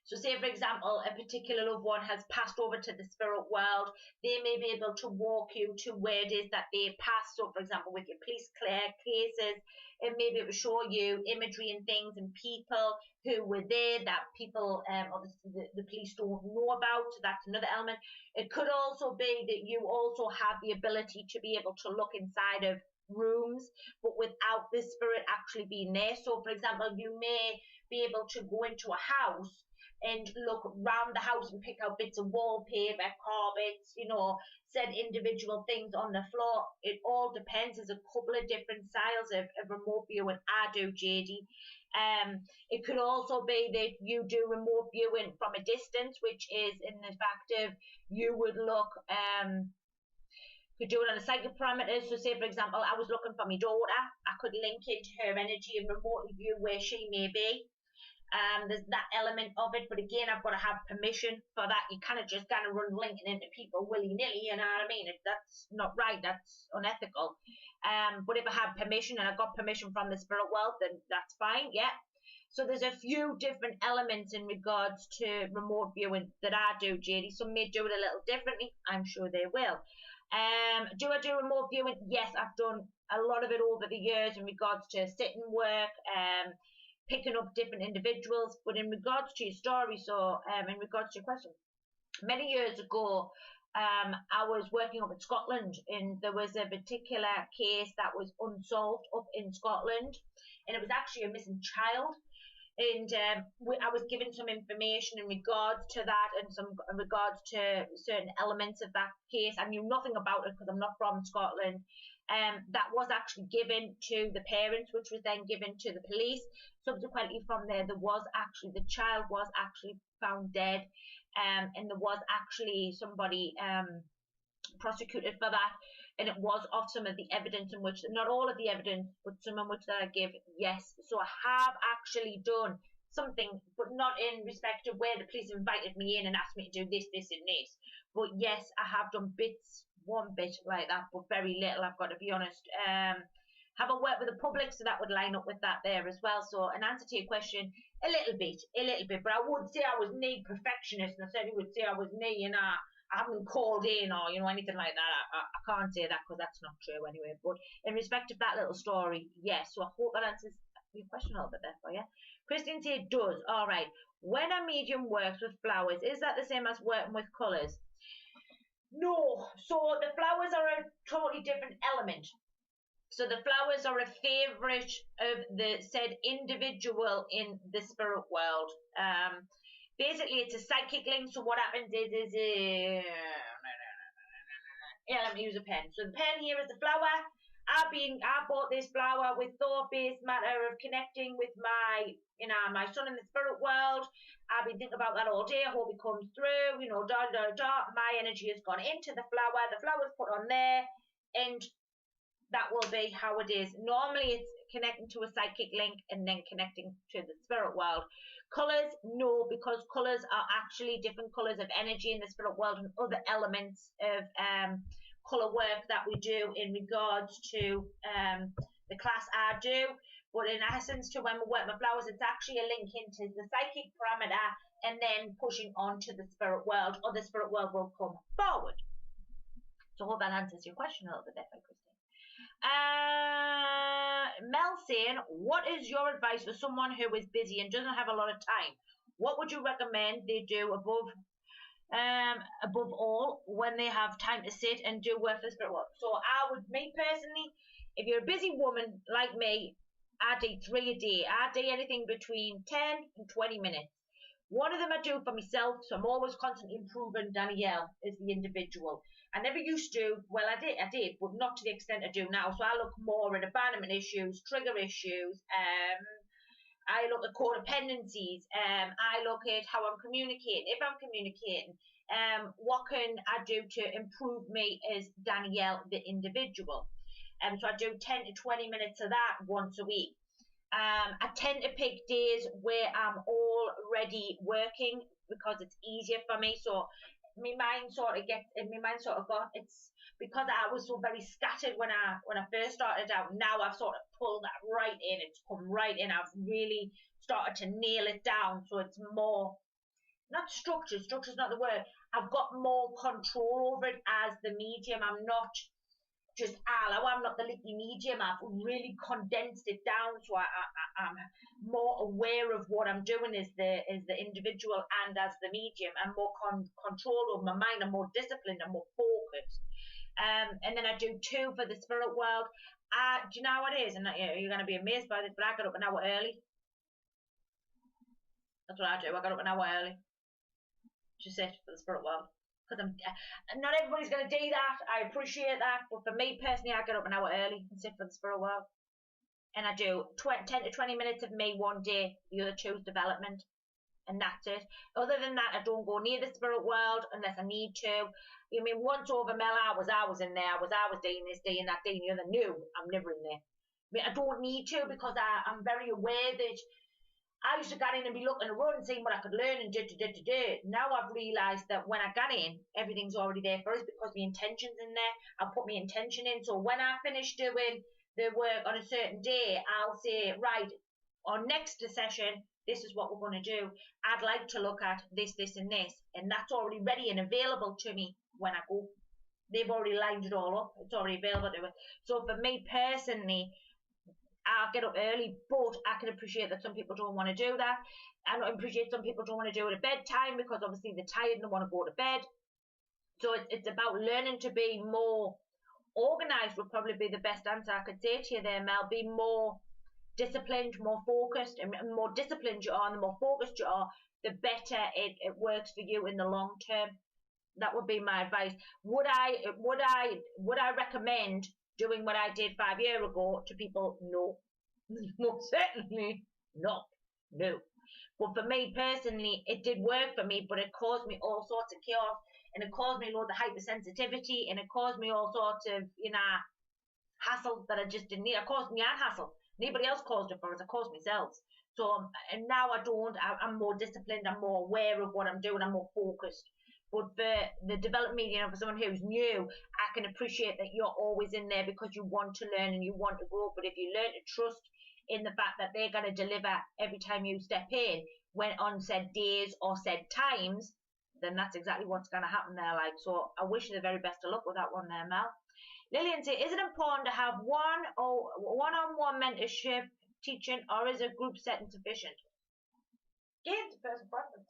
A: so say for example, a particular loved one has passed over to the spirit world. They may be able to walk you to where it is that they passed. So for example, with your police cases, it may be able to show you imagery and things and people who were there that people, obviously the police don't know about. So that's another element. It could also be that you also have the ability to be able to look inside of rooms, but without the spirit actually being there. So for example, you may be able to go into a house and look around the house and pick out bits of wallpaper, carpets, you know, said individual things on the floor. It all depends. There's a couple of different styles of remote viewing I do, JD. It could also be that you do remote viewing from a distance, which is in the fact of you would look, could do it on a psychic parameters. So say, for example, I was looking for my daughter. I could link into her energy and remotely view where she may be. There's that element of it, but again, I've got to have permission for that. You kind of just run linking into people willy-nilly, you know what I mean? That's not right, that's unethical. But if I have permission and I got permission from the spirit world, then that's fine, yeah. So there's a few different elements in regards to remote viewing that I do, JD. Some may do it a little differently, I'm sure they will. Do I do remote viewing? Yes, I've done a lot of it over the years in regards to sitting work, picking up different individuals. But in regards to your story, so in regards to your question, many years ago, I was working up in Scotland, and there was a particular case that was unsolved up in Scotland, and it was actually a missing child. And I was given some information in regards to that and some in regards to certain elements of that case. I knew nothing about it because I'm not from Scotland. That was actually given to the parents, which was then given to the police. Subsequently from there, the child was actually found dead, and there was actually somebody prosecuted for that. And it was off some of the evidence in which, not all of the evidence, but some in which that I give, yes. So I have actually done something, but not in respect of where the police invited me in and asked me to do this, this, and this. But yes, I have done one bit like that, but very little, I've got to be honest. Haven't worked with the public, so that would line up with that there as well. So in answer to your question, a little bit, but I wouldn't say I was near perfectionist, and I certainly would say I was near, I haven't called in or, anything like that. I can't say that because that's not true anyway. But in respect of that little story, yes. So I hope that answers your question a little bit there for you. Christine said, does. All right. When a medium works with flowers, is that the same as working with colours? No. So the flowers are a totally different element. So the flowers are a favourite of the said individual in the spirit world. Basically, it's a psychic link. So what happens is yeah, let me use a pen. So the pen here is the flower. I bought this flower with thought-based matter of connecting with my son in the spirit world. I've been thinking about that all day. I hope it comes through. My energy has gone into the flower. The flower's put on there, and that will be how it is. Normally, it's connecting to a psychic link and then connecting to the spirit world. Colours, no, because colours are actually different colours of energy in the spirit world and other elements of colour work that we do in regards to the class I do. But in essence, to when we work with flowers, it's actually a link into the psychic parameter and then pushing on to the spirit world, or the spirit world will come forward. So I hope that answers your question a little bit there, Christine. Mel saying, what is your advice for someone who is busy and doesn't have a lot of time? What would you recommend they do above all when they have time to sit and do work for the spirit world? So me personally, if you're a busy woman like me, I do 3 a day. I do anything between 10 and 20 minutes. One of them I do for myself, so I'm always constantly improving. Danielle is the individual. I never used to. Well, I did, but not to the extent I do now. So I look more at abandonment issues, trigger issues. I look at codependencies. I look at how I'm communicating. If I'm communicating, what can I do to improve me as Danielle, the individual? So I do 10 to 20 minutes of that once a week. I tend to pick days where I'm already working because it's easier for me. So my mind sort of got, it's because I was so very scattered when I first started out. Now I've sort of pulled that right in. It's come right in. I've really started to nail it down. So it's more, not structure's not the word. I've got more control over it as the medium. I'm not just I'm not the licky medium. I've really condensed it down, so I'm more aware of what I'm doing as the individual and as the medium. I'm more control over my mind. I'm more disciplined. I'm more focused. And then I do 2 for the spirit world. Do you know what it is? And you're going to be amazed by this, but I got up an hour early. That's what I do. I got up an hour early to sit for the spirit world. Because not everybody's going to do that. I appreciate that. But for me personally, I get up an hour early and sit for the spirit world. and I do 10 to 20 minutes of me one day, the other two's development, and that's it. Other than that, I don't go near the spirit world unless I need to. I mean, once over Mel, I was in there. I was doing this, doing that, doing the other. No, I'm never in there. I mean, I don't need to, because I'm very aware that I used to get in and be looking around and seeing what I could learn and do. Now I've realised that when I get in, everything's already there for us because my intention's in there. I put my intention in. So when I finish doing the work on a certain day, I'll say, right, on next session, this is what we're going to do. I'd like to look at this, this, and this. And that's already ready and available to me when I go. They've already lined it all up. It's already available to me. So for me personally, I'll get up early, but I can appreciate that some people don't want to do that. I appreciate some people don't want to do it at bedtime because obviously they're tired and they want to go to bed. So it's about learning to be more organised would probably be the best answer I could say to you there, Mel. Be more disciplined, more focused, and the more disciplined you are and the more focused you are, the better it works for you in the long term. That would be my advice. Would I recommend doing what I did 5 years ago to people? No. Most certainly not. No. But for me personally, it did work for me, but it caused me all sorts of chaos, and it caused me a lot of hypersensitivity, and it caused me all sorts of, hassle that I just didn't need. It caused me an hassle. Nobody else caused it for us. I caused myself. So, and now I don't. I'm more disciplined. I'm more aware of what I'm doing. I'm more focused. But for the development medium, for someone who's new, I can appreciate that you're always in there because you want to learn and you want to grow. But if you learn to trust in the fact that they're going to deliver every time you step in, when on said days or said times, then that's exactly what's going to happen there. Like, so I wish you the very best of luck with that one there, Mel. Lillian says, is it important to have one-on-one mentorship teaching, or is a group setting sufficient? Again, it's personal preference.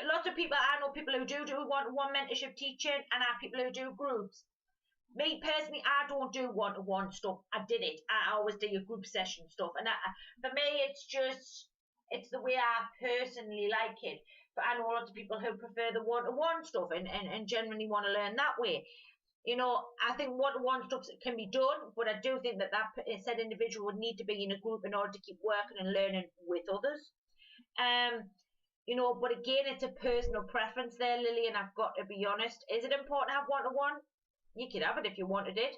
A: Lots of people, I know people who do one-on-one mentorship teaching, and I have people who do groups. Me personally, I don't do one-to-one stuff. I did it. I always do your group session stuff, and for me, it's the way I personally like it. But I know lots of people who prefer the one-to-one stuff and generally want to learn that way. I think one-to-one stuff can be done, but I do think that said individual would need to be in a group in order to keep working and learning with others. But again, it's a personal preference there, Lily, and I've got to be honest. Is it important to have one-to-one? You could have it if you wanted it.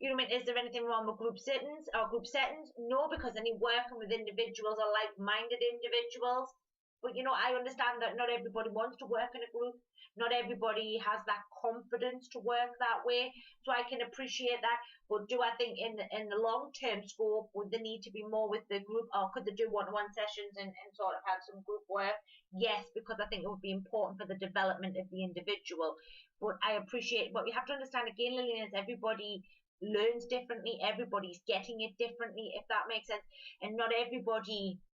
A: Is there anything wrong with group settings? No, because I need working with individuals or like-minded individuals. But, I understand that not everybody wants to work in a group. Not everybody has that confidence to work that way. So I can appreciate that. But do I think in the long-term scope, would there need to be more with the group? Or could they do one-to-one sessions and sort of have some group work? Yes, because I think it would be important for the development of the individual. But I appreciate, but you have to understand again, Lillian, is everybody learns differently. Everybody's getting it differently, if that makes sense. And not everybody...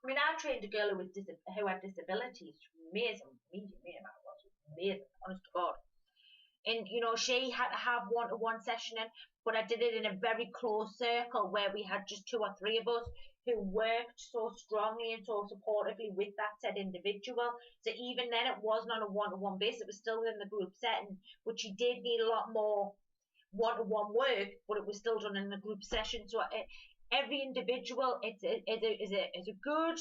A: I trained a girl who had disabilities. Amazing, amazing, honest to God. And, she had to have one-to-one sessioning, but I did it in a very close circle where we had just 2 or 3 of us who worked so strongly and so supportively with that said individual. So even then, it wasn't on a one-to-one basis. It was still in the group setting, but she did need a lot more one-to-one work, but it was still done in the group session. So every individual is a good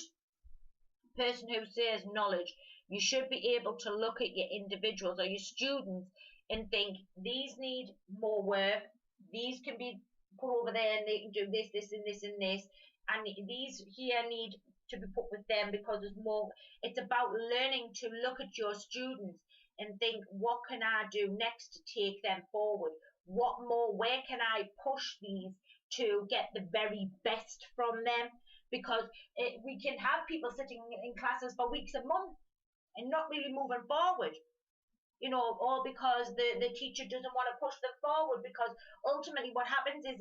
A: person who shares knowledge. You should be able to look at your individuals or your students and think, these need more work, these can be put over there and they can do this, this, and this, and this, and these here need to be put with them because there's more. It's about learning to look at your students and think, what can I do next to take them forward? What more, where can I push these to get the very best from them? Because we can have people sitting in classes for weeks and months and not really moving forward, all because the teacher doesn't want to push them forward. Because ultimately what happens is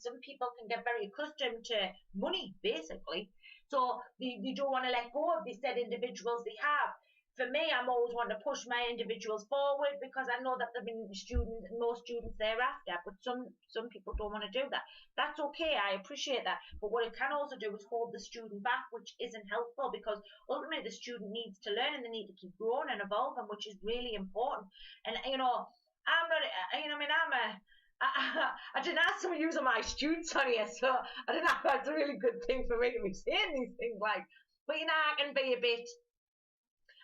A: some people can get very accustomed to money, basically. So they don't want to let go of the said individuals they have. For me, I'm always wanting to push my individuals forward because I know that there have been more students thereafter, but some people don't want to do that. That's okay, I appreciate that. But what it can also do is hold the student back, which isn't helpful, because ultimately the student needs to learn and they need to keep growing and evolving, which is really important. And, I'm not, I'm I didn't ask some of you my students on here, so I don't know if that's a really good thing for me to be saying these things like. But you know, I can be a bit.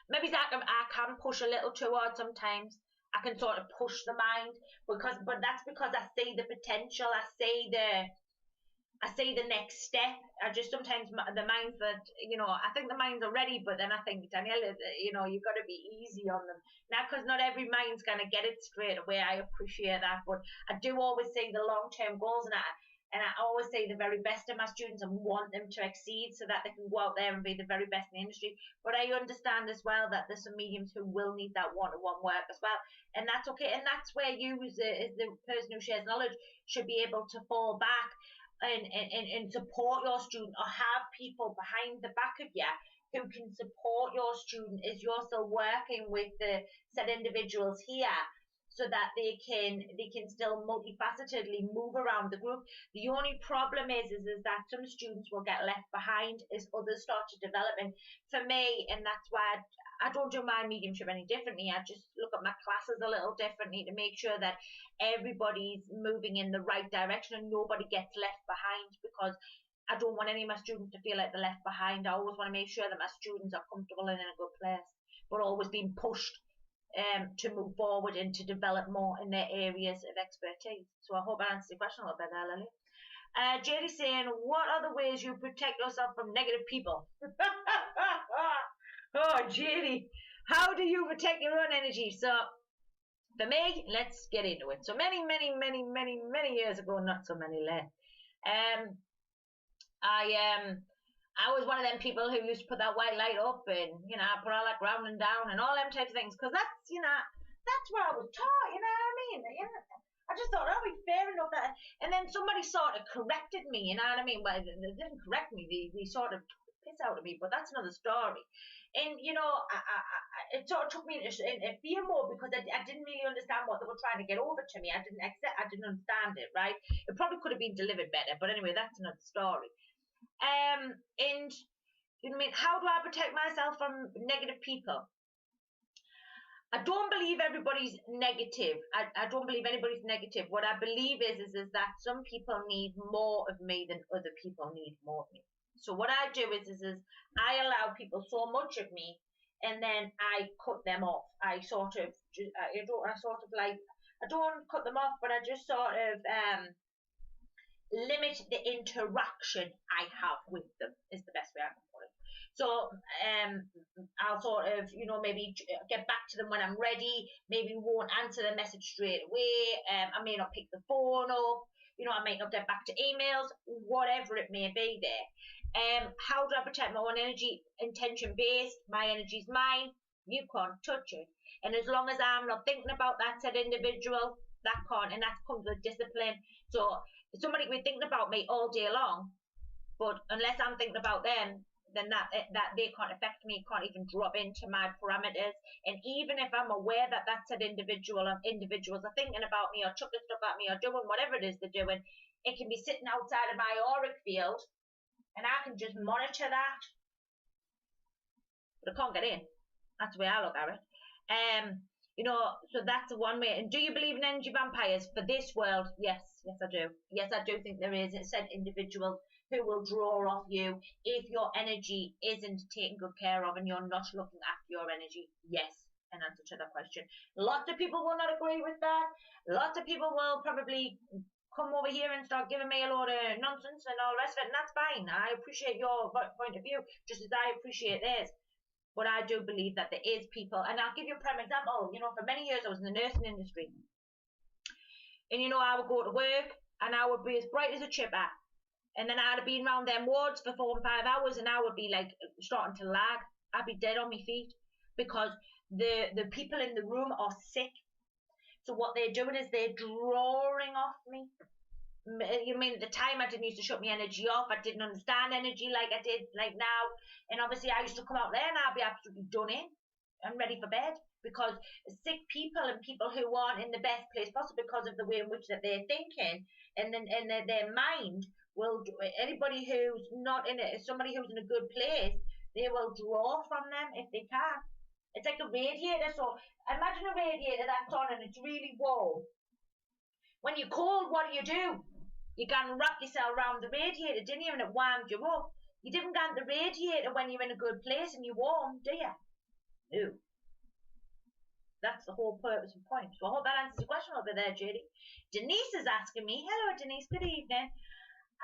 A: Maybe I can push a little too hard sometimes. I can sort of push the mind but that's because I see the potential. I see the next step. I just sometimes the minds that, you know, I think the minds are ready, but then I think, Danielle, you know, you've got to be easy on them. Now, because not every mind's going to get it straight away. I appreciate that, but I do always see the long-term goals, and I always say the very best of my students and want them to exceed so that they can go out there and be the very best in the industry. But I understand as well that there's some mediums who will need that one-to-one work as well. And that's okay. And that's where you, as the person who shares knowledge, should be able to fall back and support your student, or have people behind the back of you who can support your student as you're still working with the said individuals here, so that they can still multifacetedly move around the group. The only problem is that some students will get left behind as others start to develop. And for me, and that's why I don't do my mediumship any differently. I just look at my classes a little differently to make sure that everybody's moving in the right direction and nobody gets left behind, because I don't want any of my students to feel like they're left behind. I always want to make sure that my students are comfortable and in a good place, but always being pushed to move forward and to develop more in their areas of expertise. So I hope I answered your question a little bit there, Lily. Jerry's saying, what are the ways you protect yourself from negative people? Oh, Jerry, how do you protect your own energy? So for me, let's get into it. So many years ago, not so many left, I was one of them people who used to put that white light up and, you know, put all that grounding down and all them types of things, because that's, you know, that's what I was taught, you know what I mean? You know, I just thought, oh, it's fair enough that, and then somebody sort of corrected me, you know what I mean? Well, they didn't correct me, they sort of took the piss out of me, but that's another story. And, you know, it sort of took me in fear more, because I didn't really understand what they were trying to get over to me. I didn't understand it, right? It probably could have been delivered better, but anyway, that's another story. And you know what I mean, how do I protect myself from negative people? I don't believe everybody's negative. I don't believe anybody's negative. What I believe is that some people need more of me than other people need more of me. So what I do is I allow people so much of me, and then I cut them off. I don't cut them off, but I just sort of limit the interaction I have with them, is the best way I can put it. So I'll sort of, you know, maybe get back to them when I'm ready. Maybe won't answer the message straight away. I may not pick the phone up. You know, I might not get back to emails, whatever it may be there. How do I protect my own energy? Intention based. My energy's mine. You can't touch it. And as long as I'm not thinking about that said individual, that can't, and that comes with discipline. So somebody can be thinking about me all day long, but unless I'm thinking about them, then that they can't affect me, can't even drop into my parameters. And even if I'm aware that that's an individuals are thinking about me or chucking stuff at me or doing whatever it is they're doing, it can be sitting outside of my auric field, and I can just monitor that, but I can't get in. That's the way I look at it. You know, so that's one way. And do you believe in energy vampires for this world? Yes, I do. Yes, I do think there is. It said individuals who will draw off you if your energy isn't taken good care of and you're not looking after your energy. Yes, an answer to that question. Lots of people will not agree with that. Lots of people will probably come over here and start giving me a load of nonsense and all the rest of it, and that's fine. I appreciate your point of view, just as I appreciate theirs. But I do believe that there is people, and I'll give you a prime example. You know, for many years I was in the nursing industry, and you know, I would go to work and I would be as bright as a chipper, and then I'd have been around them wards for 4 and 5 hours, and I would be like starting to lag. I'd be dead on my feet because the people in the room are sick. So what they're doing is they're drawing off me. You mean at the time I didn't used to shut my energy off. I didn't understand energy like I did like now. And obviously I used to come out there and I'd be absolutely done in and ready for bed, because sick people and people who aren't in the best place possible because of the way in which that they're thinking and then their mind will, anybody who's not in it, somebody who's in a good place, they will draw from them if they can. It's like a radiator. So imagine a radiator that's on and it's really warm. When you're cold, what do? You can wrap yourself around the radiator, didn't you? And it warmed you up. You didn't go on the radiator when you're in a good place and you're warm, do you? No. That's the whole purpose and point. So I hope that answers the question over there, Judy. Denise is asking me, hello Denise, good evening.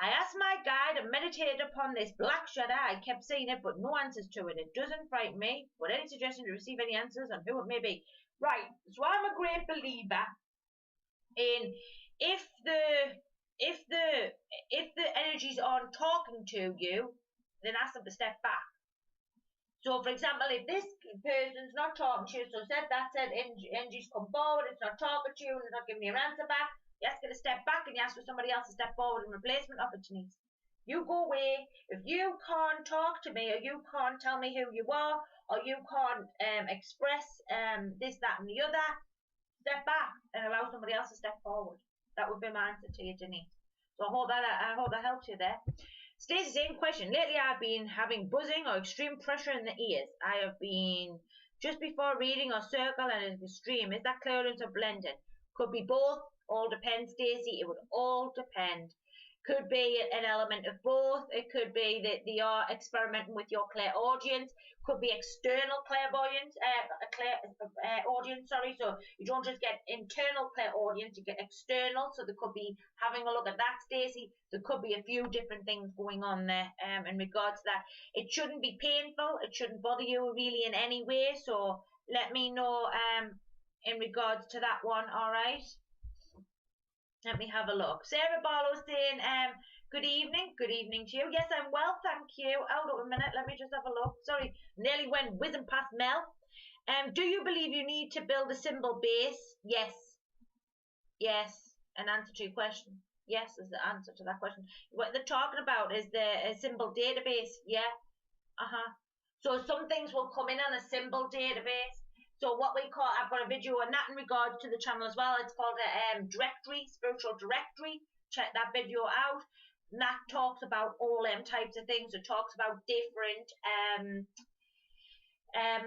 A: I asked my guide and meditated upon this black shadow. I kept seeing it, but no answers to it. It doesn't frighten me, but any suggestion to receive any answers on who it may be. Right, so I'm a great believer in if the energies aren't talking to you, then ask them to step back. So, for example, if this person's not talking to you, so energies come forward, it's not talking to you, and it's not giving you an answer back, you ask it to step back and you ask for somebody else to step forward in replacement of it, Denise. You go away. If you can't talk to me, or you can't tell me who you are, or you can't express this, that, and the other, step back and allow somebody else to step forward. That would be my answer to you, Denise. So I hope that helps you there. Stacey, same question. Lately, I've been having buzzing or extreme pressure in the ears. I have been just before reading or circle and it's extreme. Is that clearance or blending? Could be both. All depends, Stacey. It would all depend. Could be an element of both. It could be that they are experimenting with your clairaudience. Could be external clairvoyance, audience, sorry. So you don't just get internal clairaudience, you get external. So there could be having a look at that, Stacey. There could be a few different things going on there in regards to that. It shouldn't be painful. It shouldn't bother you really in any way. So let me know in regards to that one, all right? Let me have a look. Sarah Barlow saying, good evening to you. Yes, I'm well, thank you. Hold up a minute, let me just have a look. Sorry, nearly went whizzing past Mel. Do you believe you need to build a symbol base? Yes. Yes, an answer to your question. Yes is the answer to that question. What they're talking about is a symbol database, yeah? So some things will come in on a symbol database. So what we call, I've got a video on that in regards to the channel as well. It's called a directory, spiritual directory. Check that video out. And that talks about all them types of things. It talks about different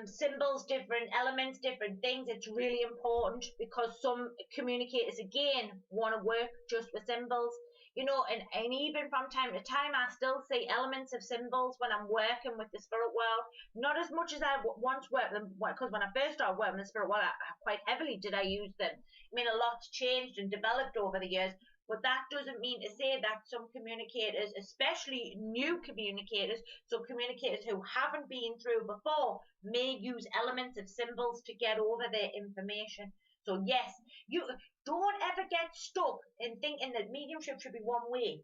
A: symbols, different elements, different things. It's really important because some communicators, again, want to work just with symbols. You know, and even from time to time, I still see elements of symbols when I'm working with the spirit world. Not as much as I once worked them, because when I first started working with the spirit world, quite heavily did I use them. I mean, a lot's changed and developed over the years, but that doesn't mean to say that some communicators, especially new communicators, so communicators who haven't been through before, may use elements of symbols to get over their information. So yes, you don't ever get stuck in thinking that mediumship should be one way.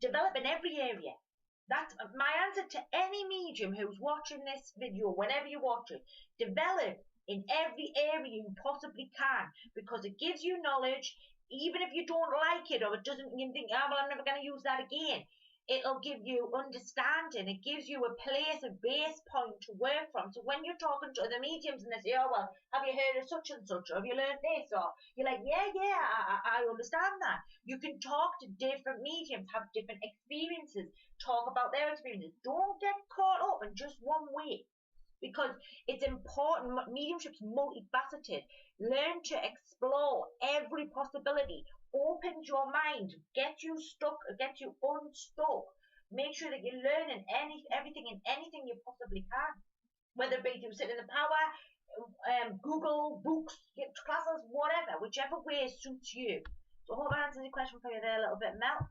A: Develop in every area. That's my answer to any medium who's watching this video, whenever you watch it. Develop in every area you possibly can, because it gives you knowledge. Even if you don't like it or it doesn't, you think, oh, well, I'm never going to use that again. It'll give you understanding. It gives you a place, a base point to work from. So when you're talking to other mediums and they say, oh, well, have you heard of such and such? Or have you learned this? Or you're like, yeah, I understand that. You can talk to different mediums, have different experiences, talk about their experiences. Don't get caught up in just one way, because it's important. Mediumship's multifaceted. Learn to explore every possibility. Opens your mind, get you unstuck. Make sure that you're learning everything and anything you possibly can, whether it be through sitting in the power, Google, books, classes, whatever, whichever way suits you. So I hope I answered the question for you there a little bit, Mel.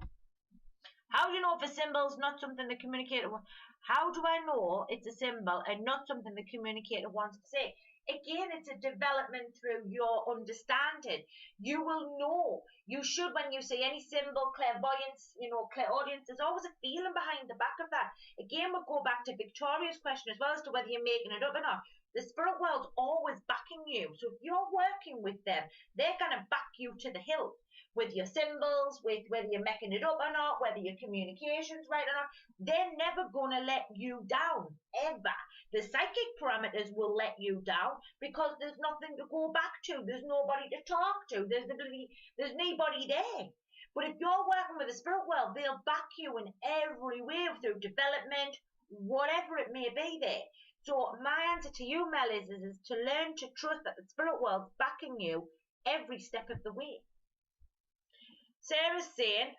A: How do you know if a symbol's not something the communicator wants? How do I know it's a symbol and not something the communicator wants to say? Again, it's a development through your understanding. You will know. You should, when you say any symbol, clairvoyance, clairaudience, there's always a feeling behind the back of that. Again, we'll go back to Victoria's question as well as to whether you're making it up or not. The spirit world's always backing you. So if you're working with them, they're going to back you to the hilt with your symbols, with whether you're making it up or not, whether your communication's right or not. They're never going to let you down, ever. The psychic parameters will let you down because there's nothing to go back to. There's nobody to talk to. There's nobody there. But if you're working with the spirit world, they'll back you in every way through development, whatever it may be there. So my answer to you, Mel, is to learn to trust that the spirit world's backing you every step of the way. Sarah's saying,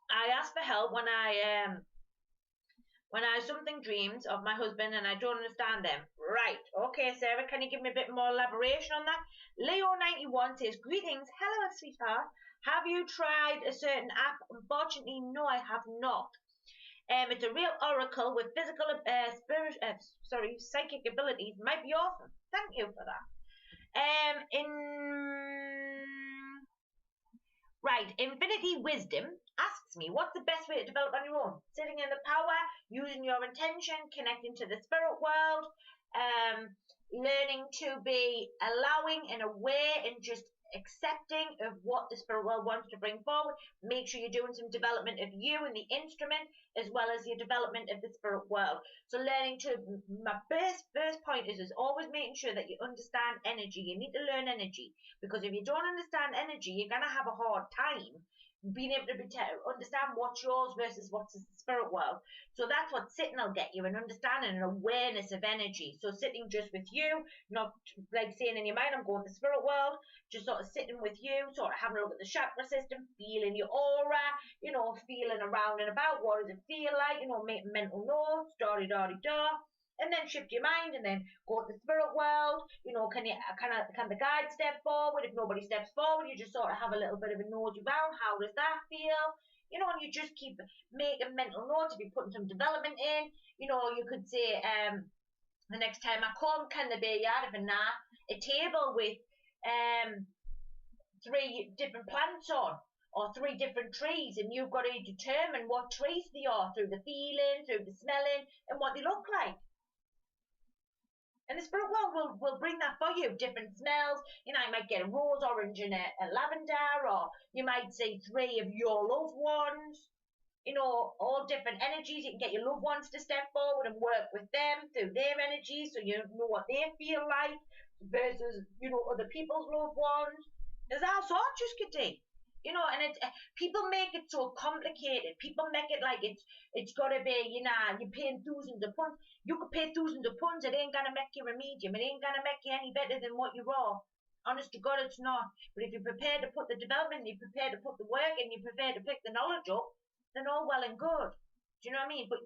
A: I ask for help when I have something dreams of my husband and I don't understand them. Right. Okay, Sarah, can you give me a bit more elaboration on that? Leo91 says, greetings. Hello, sweetheart. Have you tried a certain app? Unfortunately, no, I have not. It's a real oracle with physical, psychic abilities. Might be awesome. Thank you for that. Right, Infinity Wisdom asks me, what's the best way to develop on your own? Sitting in the power, using your intention, connecting to the spirit world, learning to be allowing and aware and just accepting of what the spirit world wants to bring forward. Make sure you're doing some development of you and the instrument as well as your development of the spirit world. So learning to, my first point is always making sure that you understand energy. You need to learn energy, because if you don't understand energy, you're going to have a hard time being able to understand what's yours versus what's the spirit world. So that's what sitting will get you, an understanding and awareness of energy. So sitting just with you, not like saying in your mind, I'm going to the spirit world, just sort of sitting with you, sort of having a look at the chakra system, feeling your aura, you know, feeling around and about, what does it feel like, you know, making mental notes, da-di-da-di-da. And then shift your mind and then go to the spirit world. You know, can the guide step forward? If nobody steps forward, you just sort of have a little bit of a nosy round. How does that feel? You know, and you just keep making mental notes. If you're putting some development in, you know, you could say, the next time I come, can there be a table with 3 different plants on, or 3 different trees, and you've got to determine what trees they are through the feeling, through the smelling, and what they look like. And the spirit world will bring that for you, different smells. You know, you might get a rose orange and a lavender, or you might see 3 of your loved ones. You know, all different energies. You can get your loved ones to step forward and work with them through their energies, so you know what they feel like versus, you know, other people's loved ones. There's all sorts you could do. You know, and people make it so complicated. People make it like it's got to be, you know, you're paying thousands of pounds. You could pay thousands of pounds. It ain't going to make you a medium. It ain't going to make you any better than what you are. Honest to God, it's not. But if you're prepared to put the development, you're prepared to put the work, and you're prepared to pick the knowledge up, then all well and good. Do you know what I mean? But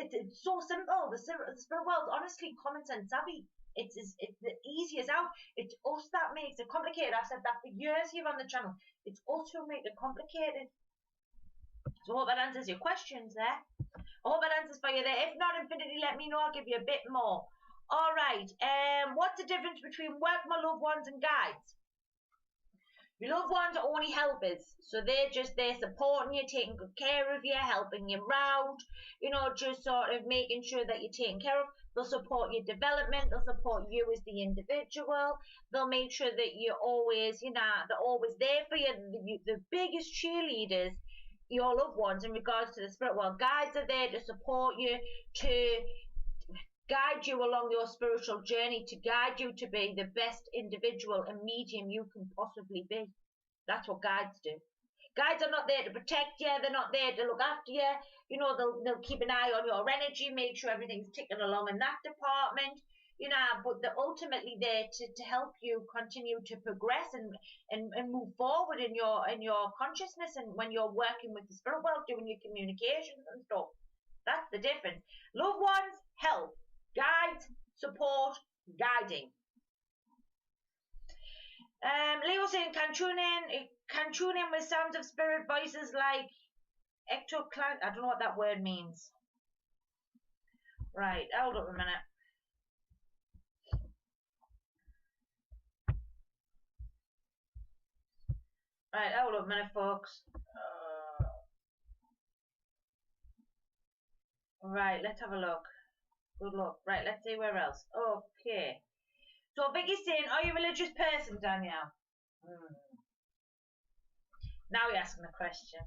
A: it's so simple. The spirit world's honestly common sense savvy. It's the easiest out. It's us that makes it complicated. I've said that for years here on the channel. It's us who make it complicated. So I hope that answers your questions there. I hope that answers for you there. If not, Infinity, let me know. I'll give you a bit more. All right. What's the difference between work, my loved ones, and guides? Your loved ones are only helpers. So they're supporting you, taking good care of you, helping you round, you know, just sort of making sure that you're taken care of. They'll support your development. They'll support you as the individual. They'll make sure that you're always, you know, they're always there for you. The biggest cheerleaders, your loved ones, in regards to the spirit world. Guides are there to support you, to guide you along your spiritual journey, to guide you to be the best individual and medium you can possibly be. That's what guides do. Guides are not there to protect you. They're not there to look after you. You know, they'll keep an eye on your energy, make sure everything's ticking along in that department. You know, but they're ultimately there to help you continue to progress and move forward in your consciousness, and when you're working with the spirit world, doing your communications and stuff. That's the difference. Loved ones, help. Guides, support, guiding. Leo saying, can tune in with sounds of spirit voices like ectoclan. I don't know what that word means. Right, hold up a minute. Right, hold up a minute, folks. Right, let's have a look. Good luck. Right, let's see where else. Okay. So Vicky's saying, are you a religious person, Danielle? Now you're asking the question.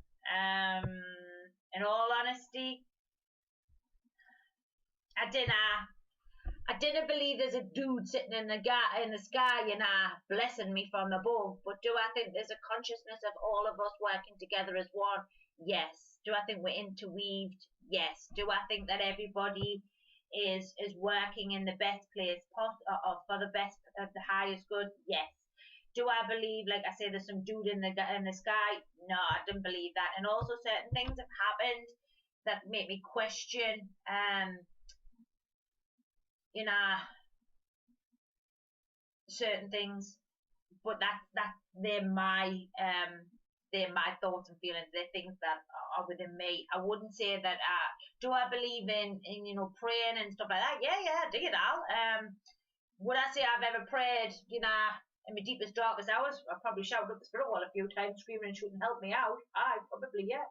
A: In all honesty, I didn't believe there's a dude sitting in the sky, you know, blessing me from above. But do I think there's a consciousness of all of us working together as one? Yes. Do I think we're interweaved? Yes. Do I think that everybody is working in the best place for the best of the highest good? Yes. Do I believe, like I say, there's some dude in the sky? No, I don't believe that. And also certain things have happened that make me question, you know, certain things. But they're my thoughts and feelings. They're things that are within me. I wouldn't say that. Do I believe in praying and stuff like that? Yeah, I do it all. Would I say I've ever prayed? In my deepest, darkest hours, I probably shouted up the spirit wall a few times, screaming and shooting, "Help me out!" I probably, yeah.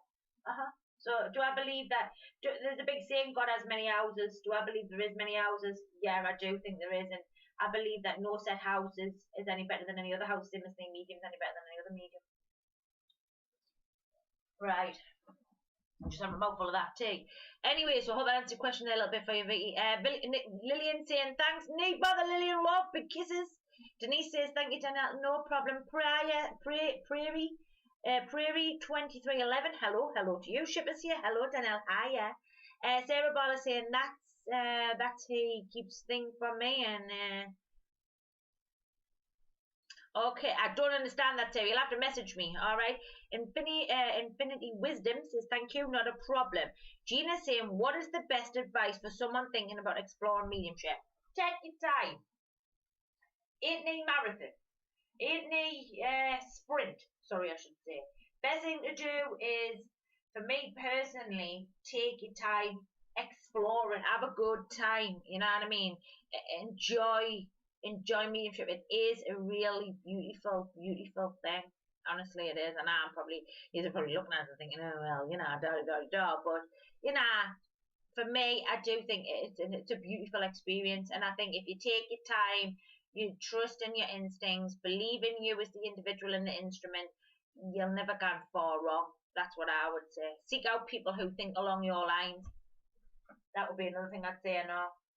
A: So, do I believe that? There's a big saying, God has many houses. Do I believe there is many houses? Yeah, I do think there is, and I believe that no set house is any better than any other house. Same as medium is any better than any other medium. Right. I'm just having a mouthful of that tea. Anyway, so I hope I answered your question there a little bit for you, Vicky. Lillian saying thanks. No bother, Lillian. Love, big kisses. Denise says thank you, Danielle. No problem. Prairie 2311. Hello to you. Shippers here. Hello, Danielle. Hiya. Sarah Ball is saying that's he keeps things from me and. Okay, I don't understand that, Terry. You'll have to message me, all right? Infinity Wisdom says, thank you, not a problem. Gina saying, what is the best advice for someone thinking about exploring mediumship? Take your time. Ain't no marathon. Ain't no sprint, sorry, I should say. Best thing to do is, for me personally, take your time, explore and have a good time, you know what I mean? Enjoy mediumship. It is a really beautiful thing. Honestly, it is. And you're probably looking at it thinking, oh, well, But, for me, I do think it's a beautiful experience. And I think if you take your time, you trust in your instincts, believe in you as the individual and the instrument, you'll never go far wrong. That's what I would say. Seek out people who think along your lines. That would be another thing I'd say,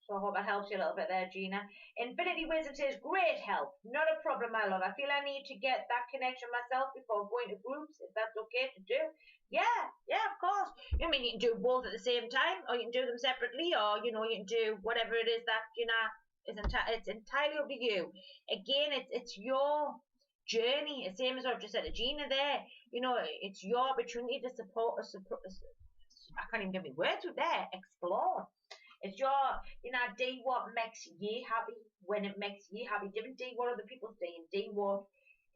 A: So I hope that helps you a little bit there, Gina. Infinity Wisdom says, great help. Not a problem, my love. I feel I need to get that connection myself before going to groups, if that's okay to do. Yeah, of course. You can do both at the same time, or you can do them separately, or, you can do whatever it is that, it's entirely up to you. Again, it's your journey. The same as I've just said to Gina there. It's your opportunity to support. I can't even give me words with there. Explore. It's your, do what makes you happy when it makes you happy. Different do what other people say and do what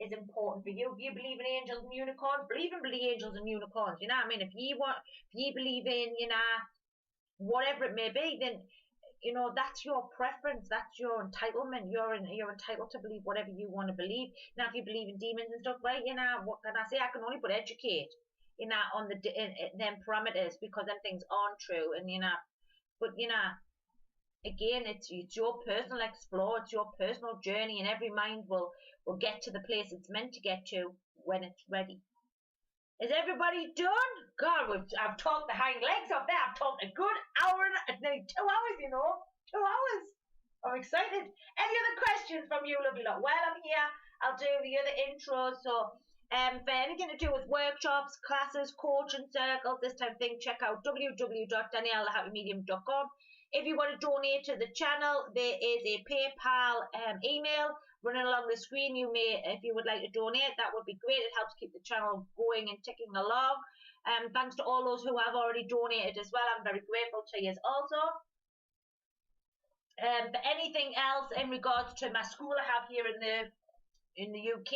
A: is important for you. If you believe in angels and unicorns, believe in angels and unicorns. You know what I mean? If you believe in, whatever it may be, then, that's your preference. That's your entitlement. You're entitled to believe whatever you want to believe. Now, if you believe in demons and stuff, right, what can I say? I can only but educate, on them parameters, because them things aren't true. And, but, again, it's your personal explore, it's your personal journey, and every mind will get to the place it's meant to get to when it's ready. Is everybody done? God, I've talked the hind legs off there. I've talked a good hour and nearly 2 hours, 2 hours. I'm excited. Any other questions from you, lovely lot? While I'm here, I'll do the other intros. So, for anything to do with workshops, classes, coaching circles, this type of thing, check out www.daniellethehappymedium.com. If you want to donate to the channel, there is a PayPal email running along the screen. You may, if you would like to donate, that would be great. It helps keep the channel going and ticking along. Thanks to all those who have already donated as well. I'm very grateful to you also. For anything else in regards to my school I have here in the UK,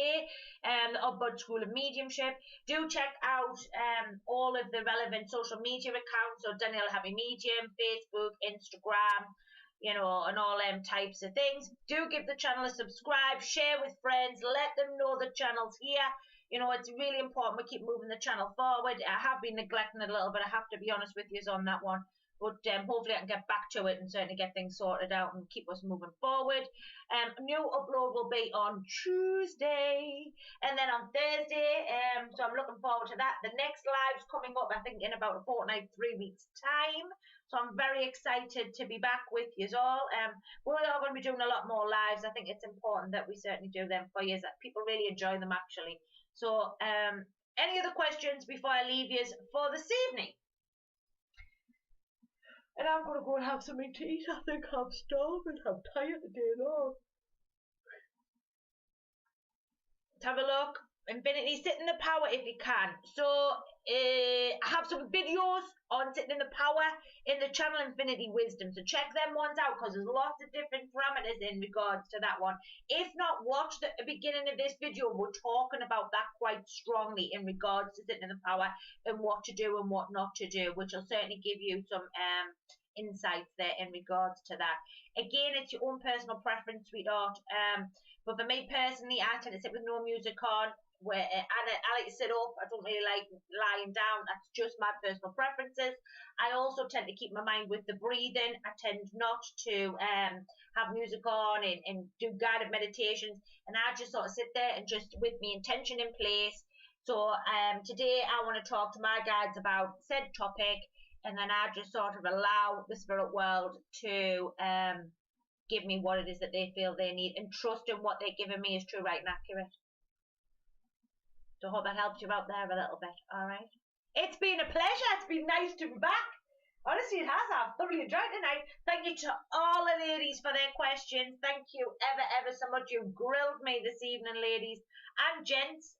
A: the Oddbud School of Mediumship, do check out all of the relevant social media accounts. So Danielle Happy Medium, Facebook, Instagram, and all them types of things. Do give the channel a subscribe, share with friends, let them know the channel's here. It's really important we keep moving the channel forward. I have been neglecting it a little bit, I have to be honest with you on that one. But hopefully I can get back to it and certainly get things sorted out and keep us moving forward. New upload will be on Tuesday and then on Thursday. So I'm looking forward to that. The next live's coming up, I think, in about a fortnight, 3 weeks' time. So I'm very excited to be back with you all. We're going to be doing a lot more lives. I think it's important that we certainly do them for you, that people really enjoy them actually. So any other questions before I leave you for this evening? And I'm going to go and have something to eat. I think I'm starving. I'm tired today, Lord. have a look. Infinity, sit in the power if you can. So I have some videos on sitting in the power in the channel Infinity Wisdom. So check them ones out because there's lots of different parameters in regards to that one. If not, watch the beginning of this video. We're talking about that quite strongly in regards to sitting in the power and what to do and what not to do, which will certainly give you some insights there in regards to that. Again, it's your own personal preference, sweetheart. But for me personally, I tend to sit with no music on. Where I like to sit up. I don't really like lying down. That's just my personal preferences. I also tend to keep my mind with the breathing. I tend not to have music on and do guided meditations. And I just sort of sit there and just with my intention in place. So today I want to talk to my guides about said topic, and then I just sort of allow the spirit world to give me what it is that they feel they need, and trust in what they're giving me is true, right, and accurate. So I hope that helps you out there a little bit. All right. It's been a pleasure. It's been nice to be back. Honestly, it has. I've thoroughly enjoyed tonight. Thank you to all the ladies for their questions. Thank you ever so much. You grilled me this evening, ladies and gents.